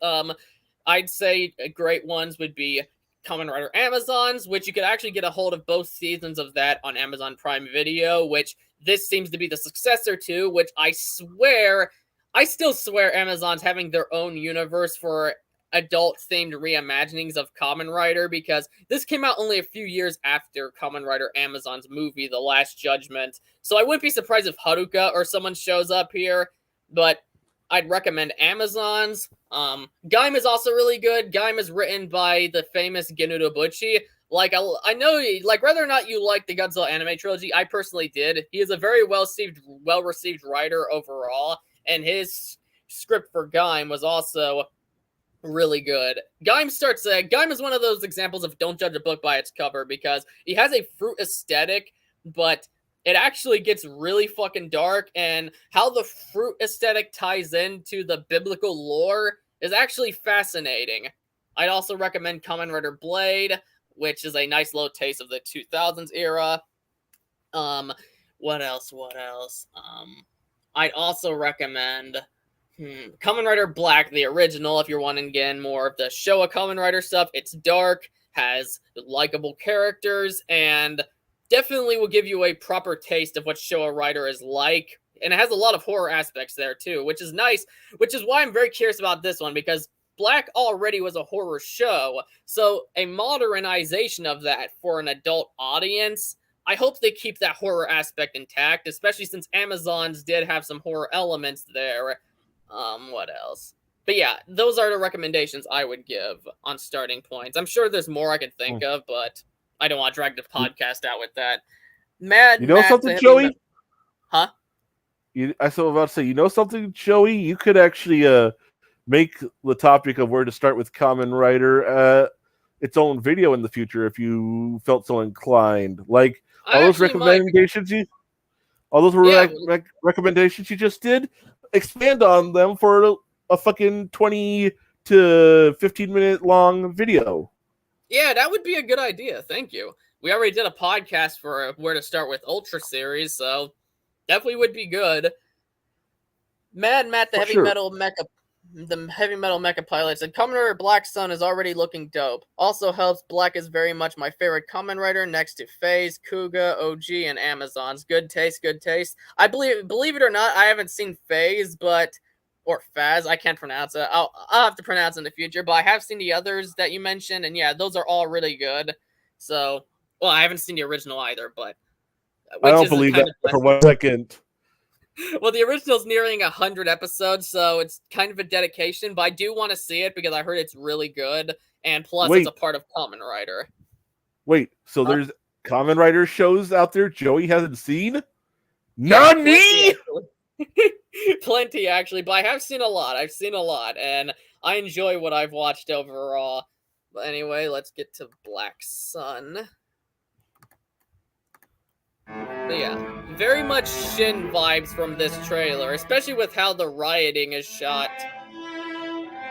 I'd say great ones would be Kamen Rider Amazons, which you could actually get a hold of both seasons of that on Amazon Prime Video, which this seems to be the successor to, which I still swear Amazon's having their own universe for adult-themed reimaginings of Kamen Rider, because this came out only a few years after Kamen Rider Amazon's movie, The Last Judgment. So I wouldn't be surprised if Haruka or someone shows up here, but I'd recommend Amazon's. Gaim is also really good. Gaim is written by the famous Genu Nobuchi. Like, I know, like, whether or not you like the Godzilla anime trilogy, I personally did. He is a very well-received writer overall, and his script for Gaim was also really good. Gaim is one of those examples of don't judge a book by its cover, because he has a fruit aesthetic, but it actually gets really fucking dark, and how the fruit aesthetic ties into the biblical lore is actually fascinating. I'd also recommend Kamen Rider Blade, which is a nice low taste of the 2000s era. What else? I'd also recommend Kamen Rider Black, the original, if you're wanting again more of the Showa Kamen Rider stuff. It's dark, has likable characters, and definitely will give you a proper taste of what Showa Rider is like. And it has a lot of horror aspects there too, which is nice, which is why I'm very curious about this one, because Black already was a horror show, so a modernization of that for an adult audience, I hope they keep that horror aspect intact, especially since Amazon's did have some horror elements there. What else? But yeah, those are the recommendations I would give on starting points. I'm sure there's more I could think of, but I don't want to drag the podcast out with that. Something, Joey? Huh? I was about to say, you know something, Joey? You could actually make the topic of where to start with Kamen Rider its own video in the future if you felt so inclined. Like all those recommendations recommendations you just did, expand on them for a fucking 20 to 15 minute long video. Yeah, that would be a good idea. Thank you. We already did a podcast for where to start with Ultra series, so definitely would be good. Matt, the heavy metal mecha pilot said, Kamen Rider Black Sun is already looking dope. Also helps, Black is very much my favorite Kamen Rider next to Phase, Kuga, OG, and Amazons. Good taste. I believe it or not, I haven't seen Phase, or Phase, I can't pronounce it. I'll have to pronounce it in the future, but I have seen the others that you mentioned, and yeah, those are all really good. So, well, I haven't seen the original either, but I don't believe that for 1 second. Well, the original's nearing 100 episodes, so it's kind of a dedication, but I do want to see it because I heard it's really good, and plus it's a part of Kamen Rider. Wait, so there's Kamen Rider shows out there Joey hasn't seen? Not me! Plenty, actually, but I have seen a lot. I've seen a lot, and I enjoy what I've watched overall. But anyway, let's get to Black Sun. But yeah, very much Shin vibes from this trailer, especially with how the rioting is shot.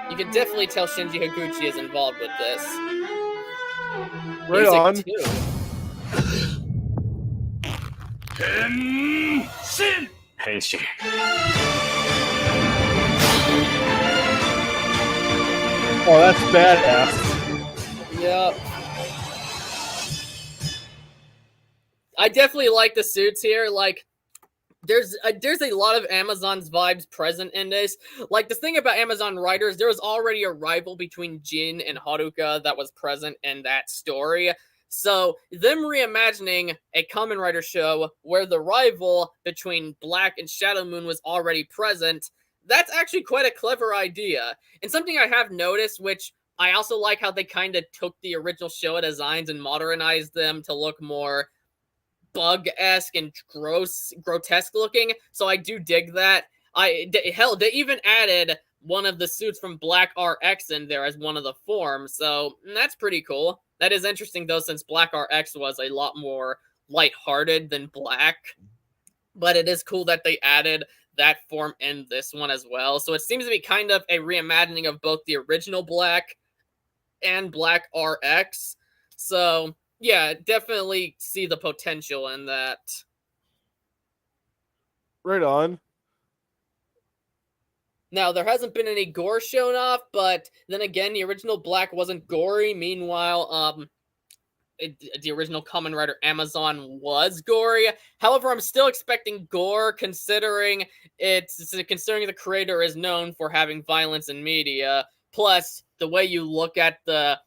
You can definitely tell Shinji Higuchi is involved with this. Right on. Too. Henshin. Oh, that's badass. Yep. I definitely like the suits here. Like, there's a lot of Amazon's vibes present in this. Like, the thing about Amazon writers, there was already a rival between Jin and Haruka that was present in that story. So, them reimagining a Kamen Rider show where the rival between Black and Shadow Moon was already present, that's actually quite a clever idea. And something I have noticed, which I also like how they kind of took the original Showa designs and modernized them to look more bug-esque and grotesque looking, so I do dig that. Hell, they even added one of the suits from Black RX in there as one of the forms, so that's pretty cool. That is interesting, though, since Black RX was a lot more lighthearted than Black, but it is cool that they added that form in this one as well, so it seems to be kind of a reimagining of both the original Black and Black RX, so yeah, definitely see the potential in that. Right on. Now, there hasn't been any gore shown off, but then again, the original Black wasn't gory. Meanwhile, the original Kamen Rider Amazon was gory. However, I'm still expecting gore, considering the creator is known for having violence in media. Plus, the way you look at the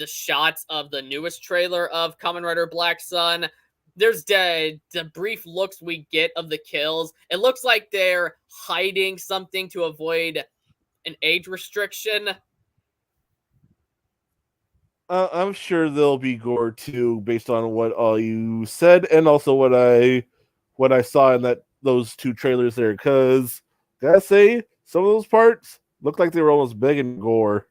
shots of the newest trailer of Kamen Rider Black Sun, there's the brief looks we get of the kills. It looks like they're hiding something to avoid an age restriction. I'm sure there'll be gore too, based on what all you said, and also what I saw in those two trailers there. Because gotta say, some of those parts looked like they were almost begging gore.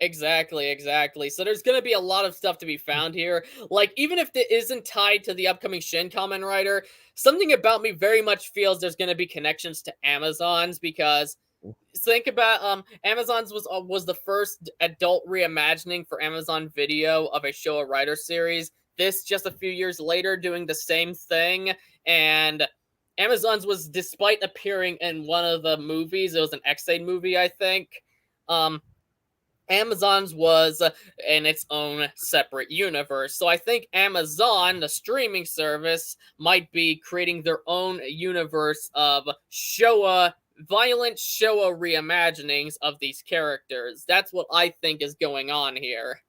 Exactly. So there's going to be a lot of stuff to be found here. Like, even if it isn't tied to the upcoming Shin Kamen Rider, something about me very much feels there's going to be connections to Amazon's, because think about Amazon's was the first adult reimagining for Amazon Video of a Showa Rider series. This just a few years later doing the same thing, and Amazon's was, despite appearing in one of the movies, it was an X-Aid movie, I think. Amazon's was in its own separate universe. So I think Amazon, the streaming service, might be creating their own universe of violent Showa reimaginings of these characters. That's what I think is going on here.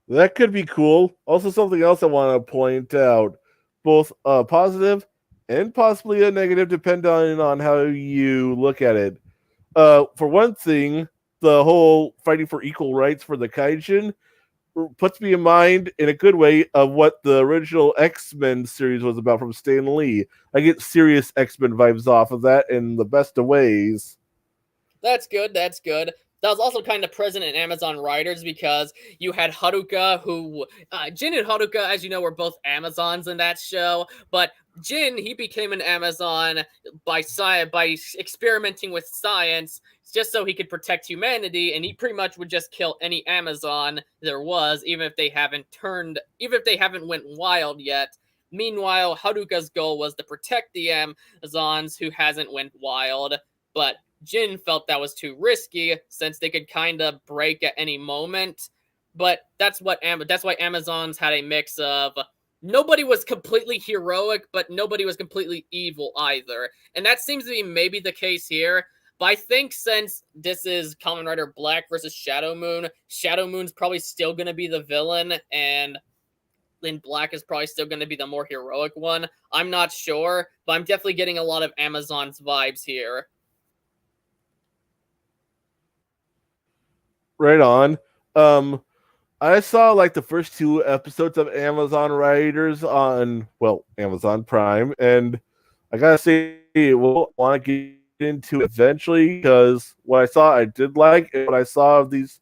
That could be cool. Also, something else I want to point out, both positive and possibly a negative, depending on how you look at it. For one thing, the whole fighting for equal rights for the Kaijin puts me in mind, in a good way, of what the original X-Men series was about from Stan Lee. I get serious X-Men vibes off of that in the best of ways. That's good. That was also kind of present in Amazon Riders, because you had Haruka, who Jin and Haruka, as you know, were both Amazons in that show. But Jin, he became an Amazon by experimenting with science, just so he could protect humanity, and he pretty much would just kill any Amazon there was, even if they haven't went wild yet. Meanwhile, Haruka's goal was to protect the Amazons who hasn't went wild, but Jin felt that was too risky, since they could kind of break at any moment. But that's why Amazons had a mix of nobody was completely heroic, but nobody was completely evil either. And that seems to be maybe the case here. But I think since this is Kamen Rider Black versus Shadow Moon's probably still going to be the villain, and then Black is probably still going to be the more heroic one. I'm not sure, but I'm definitely getting a lot of Amazon's vibes here. Right on. I saw like the first 2 episodes of Amazon Riders on Amazon Prime, and I gotta say, will want to get into eventually because what I saw I did like, and what I saw of these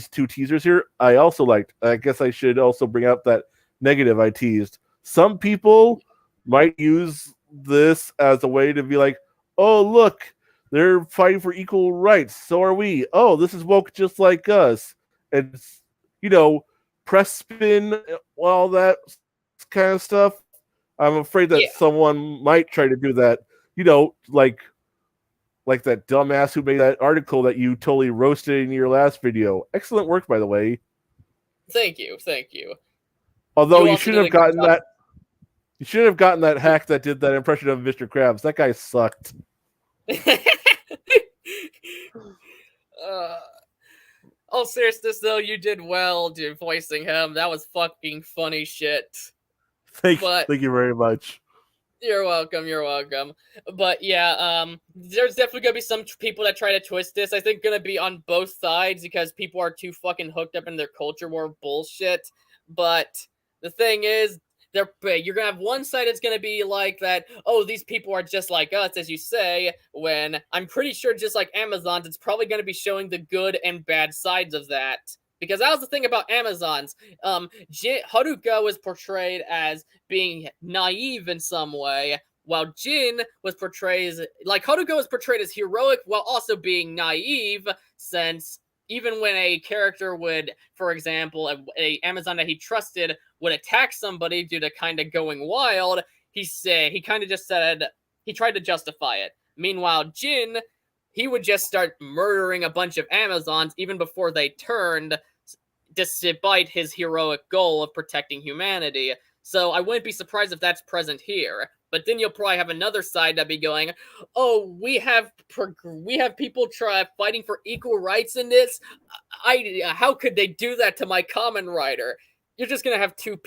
two teasers here I also liked. I guess I should also bring up that negative I teased. Some people might use this as a way to be like, oh look, they're fighting for equal rights, so are we. Oh, this is woke just like us. And press spin, all that kind of stuff. I'm afraid that someone might try to do that. Like that dumbass who made that article that you totally roasted in your last video. Excellent work, by the way. Thank you. Although you shouldn't have gotten that. You should have gotten that hack that did that impression of Mr. Krabs. That guy sucked. All seriousness, though, you did well voicing him. That was fucking funny shit. Thank you very much. You're welcome. But yeah, there's definitely gonna be some people that try to twist this. I think gonna be on both sides because people are too fucking hooked up in their culture war bullshit. But the thing is, you're gonna have one side that's gonna be like that, oh, these people are just like us, as you say, when I'm pretty sure just like Amazon's, it's probably gonna be showing the good and bad sides of that. Because that was the thing about Amazons. Haruka was portrayed as being naive in some way, while Jin was portrayed Haruka was portrayed as heroic while also being naive, since even when a character would, for example, a Amazon that he trusted would attack somebody due to kind of going wild, he kind of just said, he tried to justify it. Meanwhile, Jin, he would just start murdering a bunch of Amazons even before they turned, despite his heroic goal of protecting humanity. So I wouldn't be surprised if that's present here. But then you'll probably have another side that be going, oh, we have people fighting for equal rights in this. How could they do that to my Kamen Rider? You're just gonna have two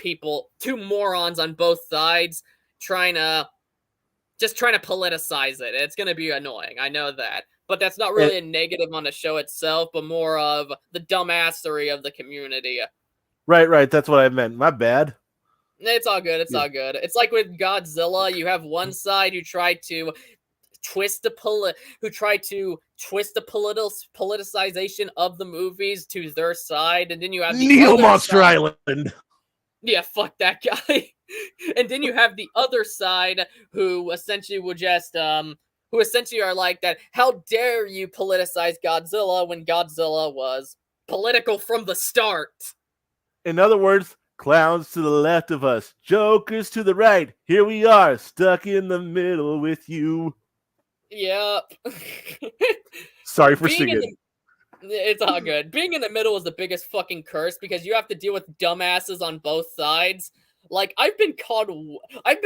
morons on both sides trying to politicize it. It's gonna be annoying. I know that. But that's not really a negative on the show itself, but more of the dumbassery of the community. Right. That's what I meant. My bad. It's all good. It's all good. It's like with Godzilla. You have one side who tried to twist the politicization of the movies to their side, and then you have the Neo Monster side. Island. Yeah, fuck that guy. And then you have the other side who essentially will just who essentially are like that, how dare you politicize Godzilla when Godzilla was political from the start. In other words, clowns to the left of us, jokers to the right. Here we are, stuck in the middle with you. Yep. Sorry for singing. It's all good. Being in the middle is the biggest fucking curse because you have to deal with dumbasses on both sides. Like, I've been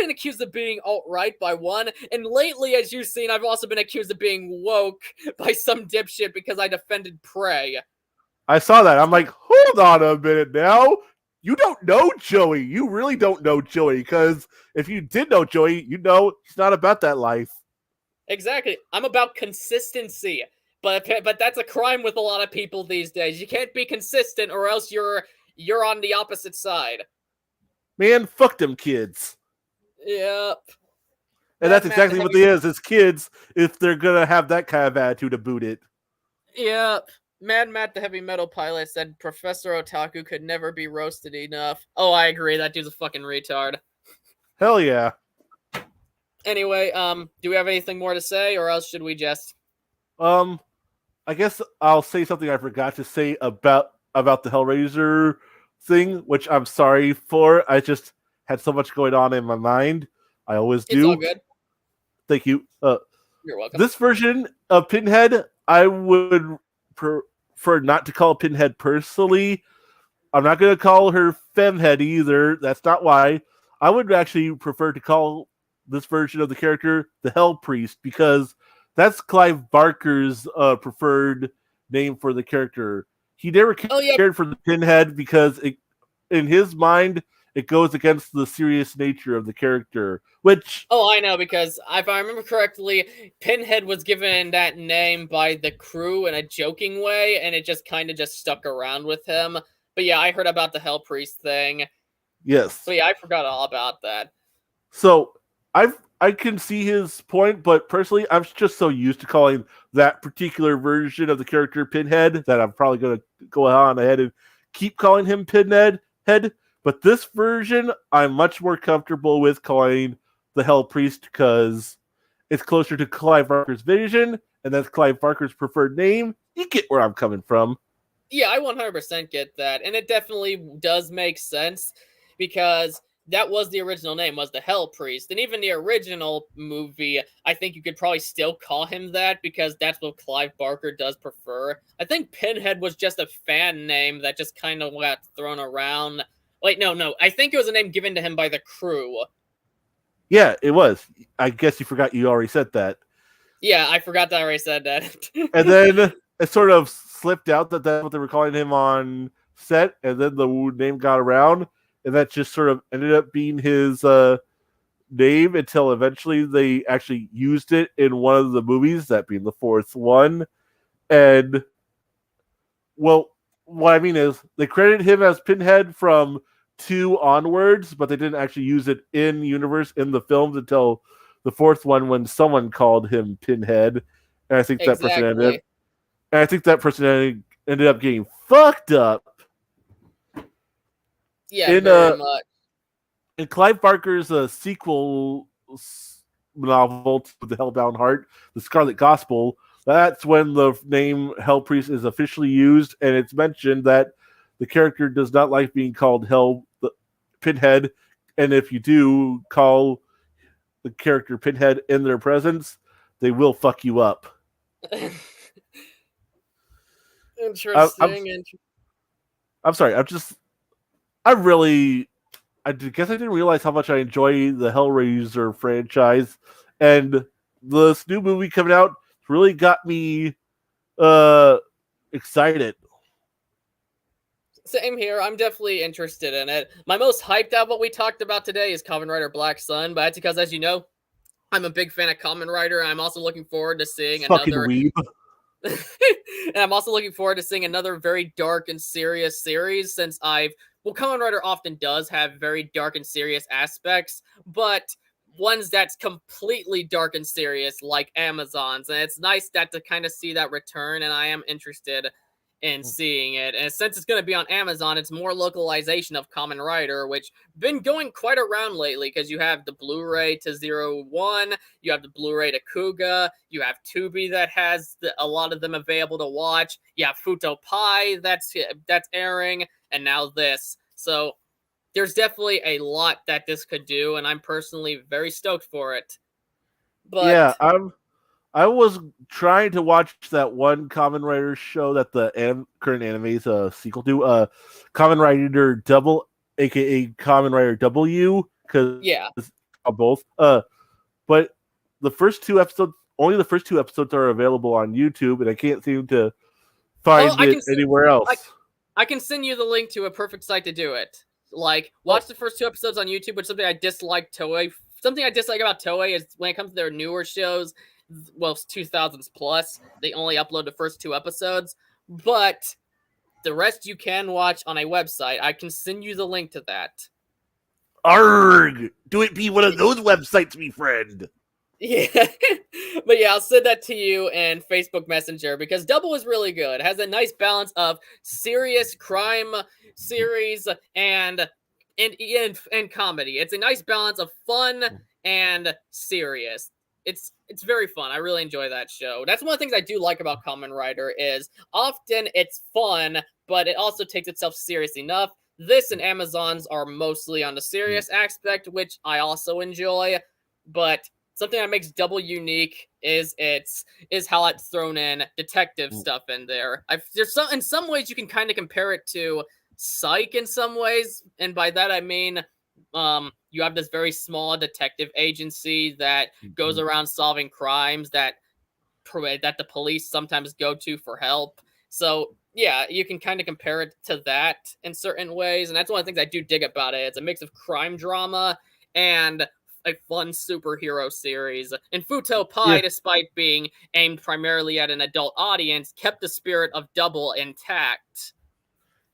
accused of being alt-right by one, and lately, as you've seen, I've also been accused of being woke by some dipshit because I defended Prey. I saw that. I'm like, hold on a minute now. You don't know Joey. You really don't know Joey, because if you did know Joey, you know he's not about that life. Exactly. I'm about consistency. But that's a crime with a lot of people these days. You can't be consistent or else you're on the opposite side. Man, fuck them kids. Yep. And that's exactly what they is as kids, if they're going to have that kind of attitude to boot it. Yep. Mad Matt, the heavy metal pilot, said Professor Otaku could never be roasted enough. Oh, I agree. That dude's a fucking retard. Hell yeah. Anyway, do we have anything more to say, or else should we just... I guess I'll say something I forgot to say about the Hellraiser thing, which I'm sorry for. I just had so much going on in my mind. I always do. It's all good. Thank you. You're welcome. This version of Pinhead, I would prefer not to call Pinhead personally. I'm not going to call her Femhead either. That's not why. I would actually prefer to call this version of the character the Hell Priest, because that's Clive Barker's preferred name for the character. He never cared for the Pinhead because in his mind, it goes against the serious nature of the character. Which... Oh, I know, because if I remember correctly, Pinhead was given that name by the crew in a joking way, and it just kind of just stuck around with him. But yeah, I heard about the Hell Priest thing. Yes. So yeah, I forgot all about that. So, I can see his point, but personally, I'm just so used to calling that particular version of the character Pinhead that I'm probably going to go on ahead and keep calling him Pinhead. But this version, I'm much more comfortable with calling the Hell Priest because it's closer to Clive Barker's vision, and that's Clive Barker's preferred name. You get where I'm coming from. Yeah, I 100% get that, and it definitely does make sense because that was the original name, was the Hell Priest, and even the original movie, I think you could probably still call him that because that's what Clive Barker does prefer. I think Pinhead was just a fan name that just kind of got thrown around. Wait, no, I think it was a name given to him by the crew. Yeah, it was. I guess you forgot you already said that. Yeah, I forgot that I already said that. And then it sort of slipped out that that's what they were calling him on set, and then the name got around, and that just sort of ended up being his name until eventually they actually used it in one of the movies, that being the fourth one. And, well, what I mean is they credited him as Pinhead from 2 onwards, but they didn't actually use it in universe in the films until the fourth one when someone called him Pinhead. And I think that person ended up getting fucked up. Yeah, very much. In Clive Barker's sequel novel to The Hellbound Heart, The Scarlet Gospel, that's when the name Hell Priest is officially used, and it's mentioned that the character does not like being called Pinhead, and if you do call the character Pinhead in their presence, they will fuck you up. Interesting. I'm sorry. I guess I didn't realize how much I enjoy the Hellraiser franchise, and this new movie coming out really got me excited. Same here. I'm definitely interested in it. My most hyped out what we talked about today is Kamen Rider Black Sun, but that's because, as you know, I'm a big fan of Kamen Rider. I'm also looking forward to seeing another. And I'm also looking forward to seeing another very dark and serious series since Kamen Rider often does have very dark and serious aspects, but ones that's completely dark and serious like Amazon's. And it's nice to kind of see that return, and I am interested in seeing it. And since it's going to be on Amazon, it's more localization of Kamen Rider, which been going quite around lately because you have the Blu-ray to 01, you have the Blu-ray to Kuga, you have Tubi that has a lot of them available to watch, you have Futo Pi that's airing, and now this. So there's definitely a lot that this could do, and I'm personally very stoked for it. But yeah, I was trying to watch that one Kamen Rider show that the current anime's sequel to, Kamen Rider Double, aka Kamen Rider W, because both. But the first 2 episodes, only the first 2 episodes are available on YouTube, and I can't seem to find it anywhere else. I can send you the link to a perfect site to do it. Like, watch the first 2 episodes on YouTube, but something I dislike about Toei is when it comes to their newer shows, well, 2000s plus, they only upload the first 2 episodes, but the rest you can watch on a website. I can send you the link to that. Arrgh! Do it be one of those websites, me friend. Yeah, but yeah, I'll send that to you in Facebook Messenger because Double is really good. It has a nice balance of serious crime series and comedy. It's a nice balance of fun and serious. It's very fun. I really enjoy that show. That's one of the things I do like about Kamen Rider is often it's fun, but it also takes itself serious enough. This and Amazon's are mostly on the serious aspect, which I also enjoy, but something that makes Double unique is how it's thrown in detective stuff in there. In some ways you can kind of compare it to Psych in some ways, and by that I mean you have this very small detective agency that goes around solving crimes that the police sometimes go to for help. So yeah, you can kind of compare it to that in certain ways, and that's one of the things I do dig about it. It's a mix of crime drama and a fun superhero series. And Futo Pi, despite being aimed primarily at an adult audience, kept the spirit of Double intact.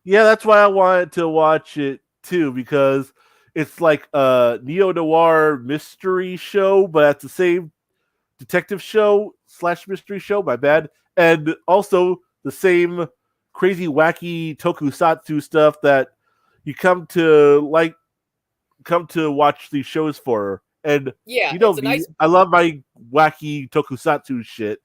Yeah, that's why I wanted to watch it too, because it's like a neo-noir mystery show, but at the same detective show / mystery show, my bad. And also the same crazy, wacky tokusatsu stuff that you come to watch these shows for. And Yeah, you know it's a me, nice I love my wacky tokusatsu shit.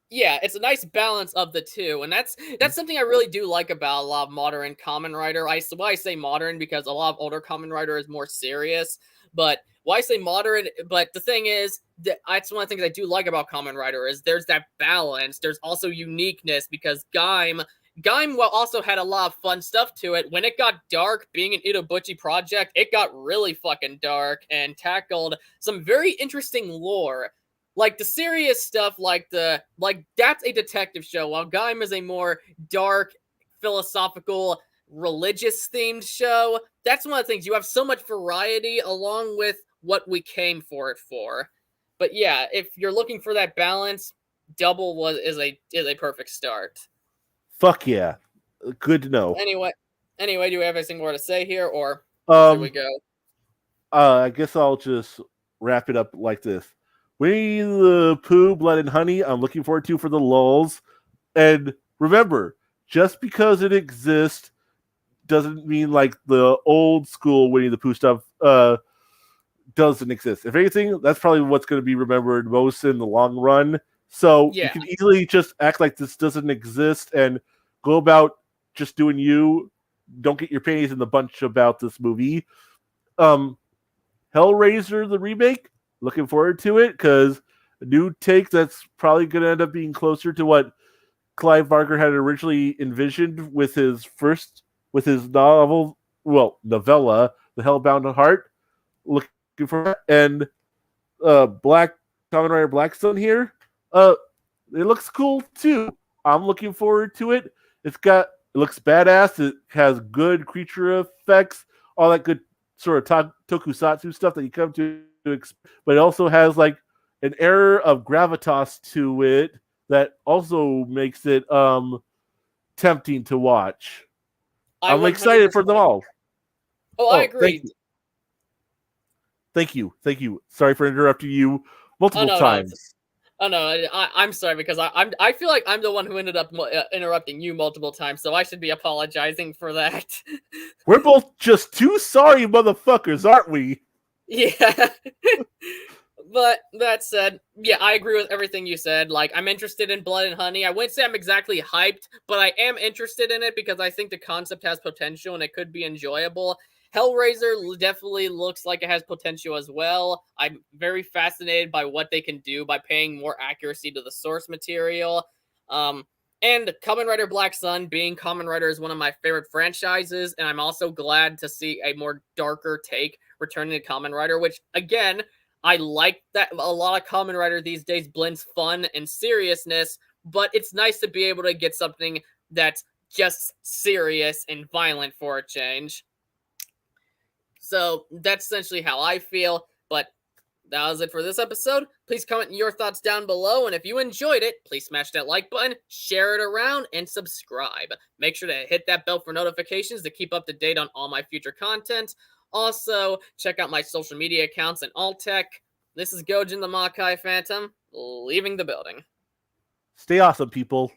Yeah, it's a nice balance of the two, and that's something I really do like about a lot of modern Kamen Rider. Why I say modern because a lot of older Kamen Rider is more serious, but why I say modern. But the thing is, that's one of the things I do like about Kamen Rider is there's that balance. There's also uniqueness because Gaim also had a lot of fun stuff to it. When it got dark, being an Itobuchi project, it got really fucking dark and tackled some very interesting lore. Like the serious stuff, like that's a detective show, while Gaim is a more dark, philosophical, religious themed show. That's one of the things. You have so much variety along with what we came for it for. But yeah, if you're looking for that balance, Double is a perfect start. Fuck yeah. Good to know. Anyway, do we have anything more to say here, or should we go? I guess I'll just wrap it up like this. Winnie the Pooh, Blood and Honey, I'm looking forward to for the lulz. And remember, just because it exists doesn't mean like the old school Winnie the Pooh stuff doesn't exist. If anything, that's probably what's going to be remembered most in the long run. So you can easily just act like this doesn't exist and go about just doing you. Don't get your panties in the bunch about this movie. Hellraiser, the remake, looking forward to it because a new take that's probably going to end up being closer to what Clive Barker had originally envisioned with his novella, The Hellbound Heart. Looking for that. And Kamen Rider Black Sun here. It looks cool too. I'm looking forward to it. It looks badass. It has good creature effects, all that good sort of tokusatsu stuff that you come to expect. But it also has like an air of gravitas to it that also makes it tempting to watch. I'm excited for them all. Oh, I agree. Thank you. Sorry for interrupting you multiple times. I'm sorry because I feel like I'm the one who ended up interrupting you multiple times, so I should be apologizing for that. We're both just two sorry motherfuckers, aren't we? Yeah. But that said, yeah, I agree with everything you said. Like, I'm interested in Blood and Honey. I wouldn't say I'm exactly hyped, but I am interested in it because I think the concept has potential and it could be enjoyable. Hellraiser definitely looks like it has potential as well. I'm very fascinated by what they can do by paying more accuracy to the source material. And Kamen Rider Black Sun, being Kamen Rider is one of my favorite franchises, and I'm also glad to see a more darker take returning to Kamen Rider, which, again, I like that a lot of Kamen Rider these days blends fun and seriousness, but it's nice to be able to get something that's just serious and violent for a change. So that's essentially how I feel, but that was it for this episode. Please comment your thoughts down below, and if you enjoyed it, please smash that like button, share it around, and subscribe. Make sure to hit that bell for notifications to keep up to date on all my future content. Also, check out my social media accounts and all tech. This is Gojin the Makai Phantom, leaving the building. Stay awesome, people.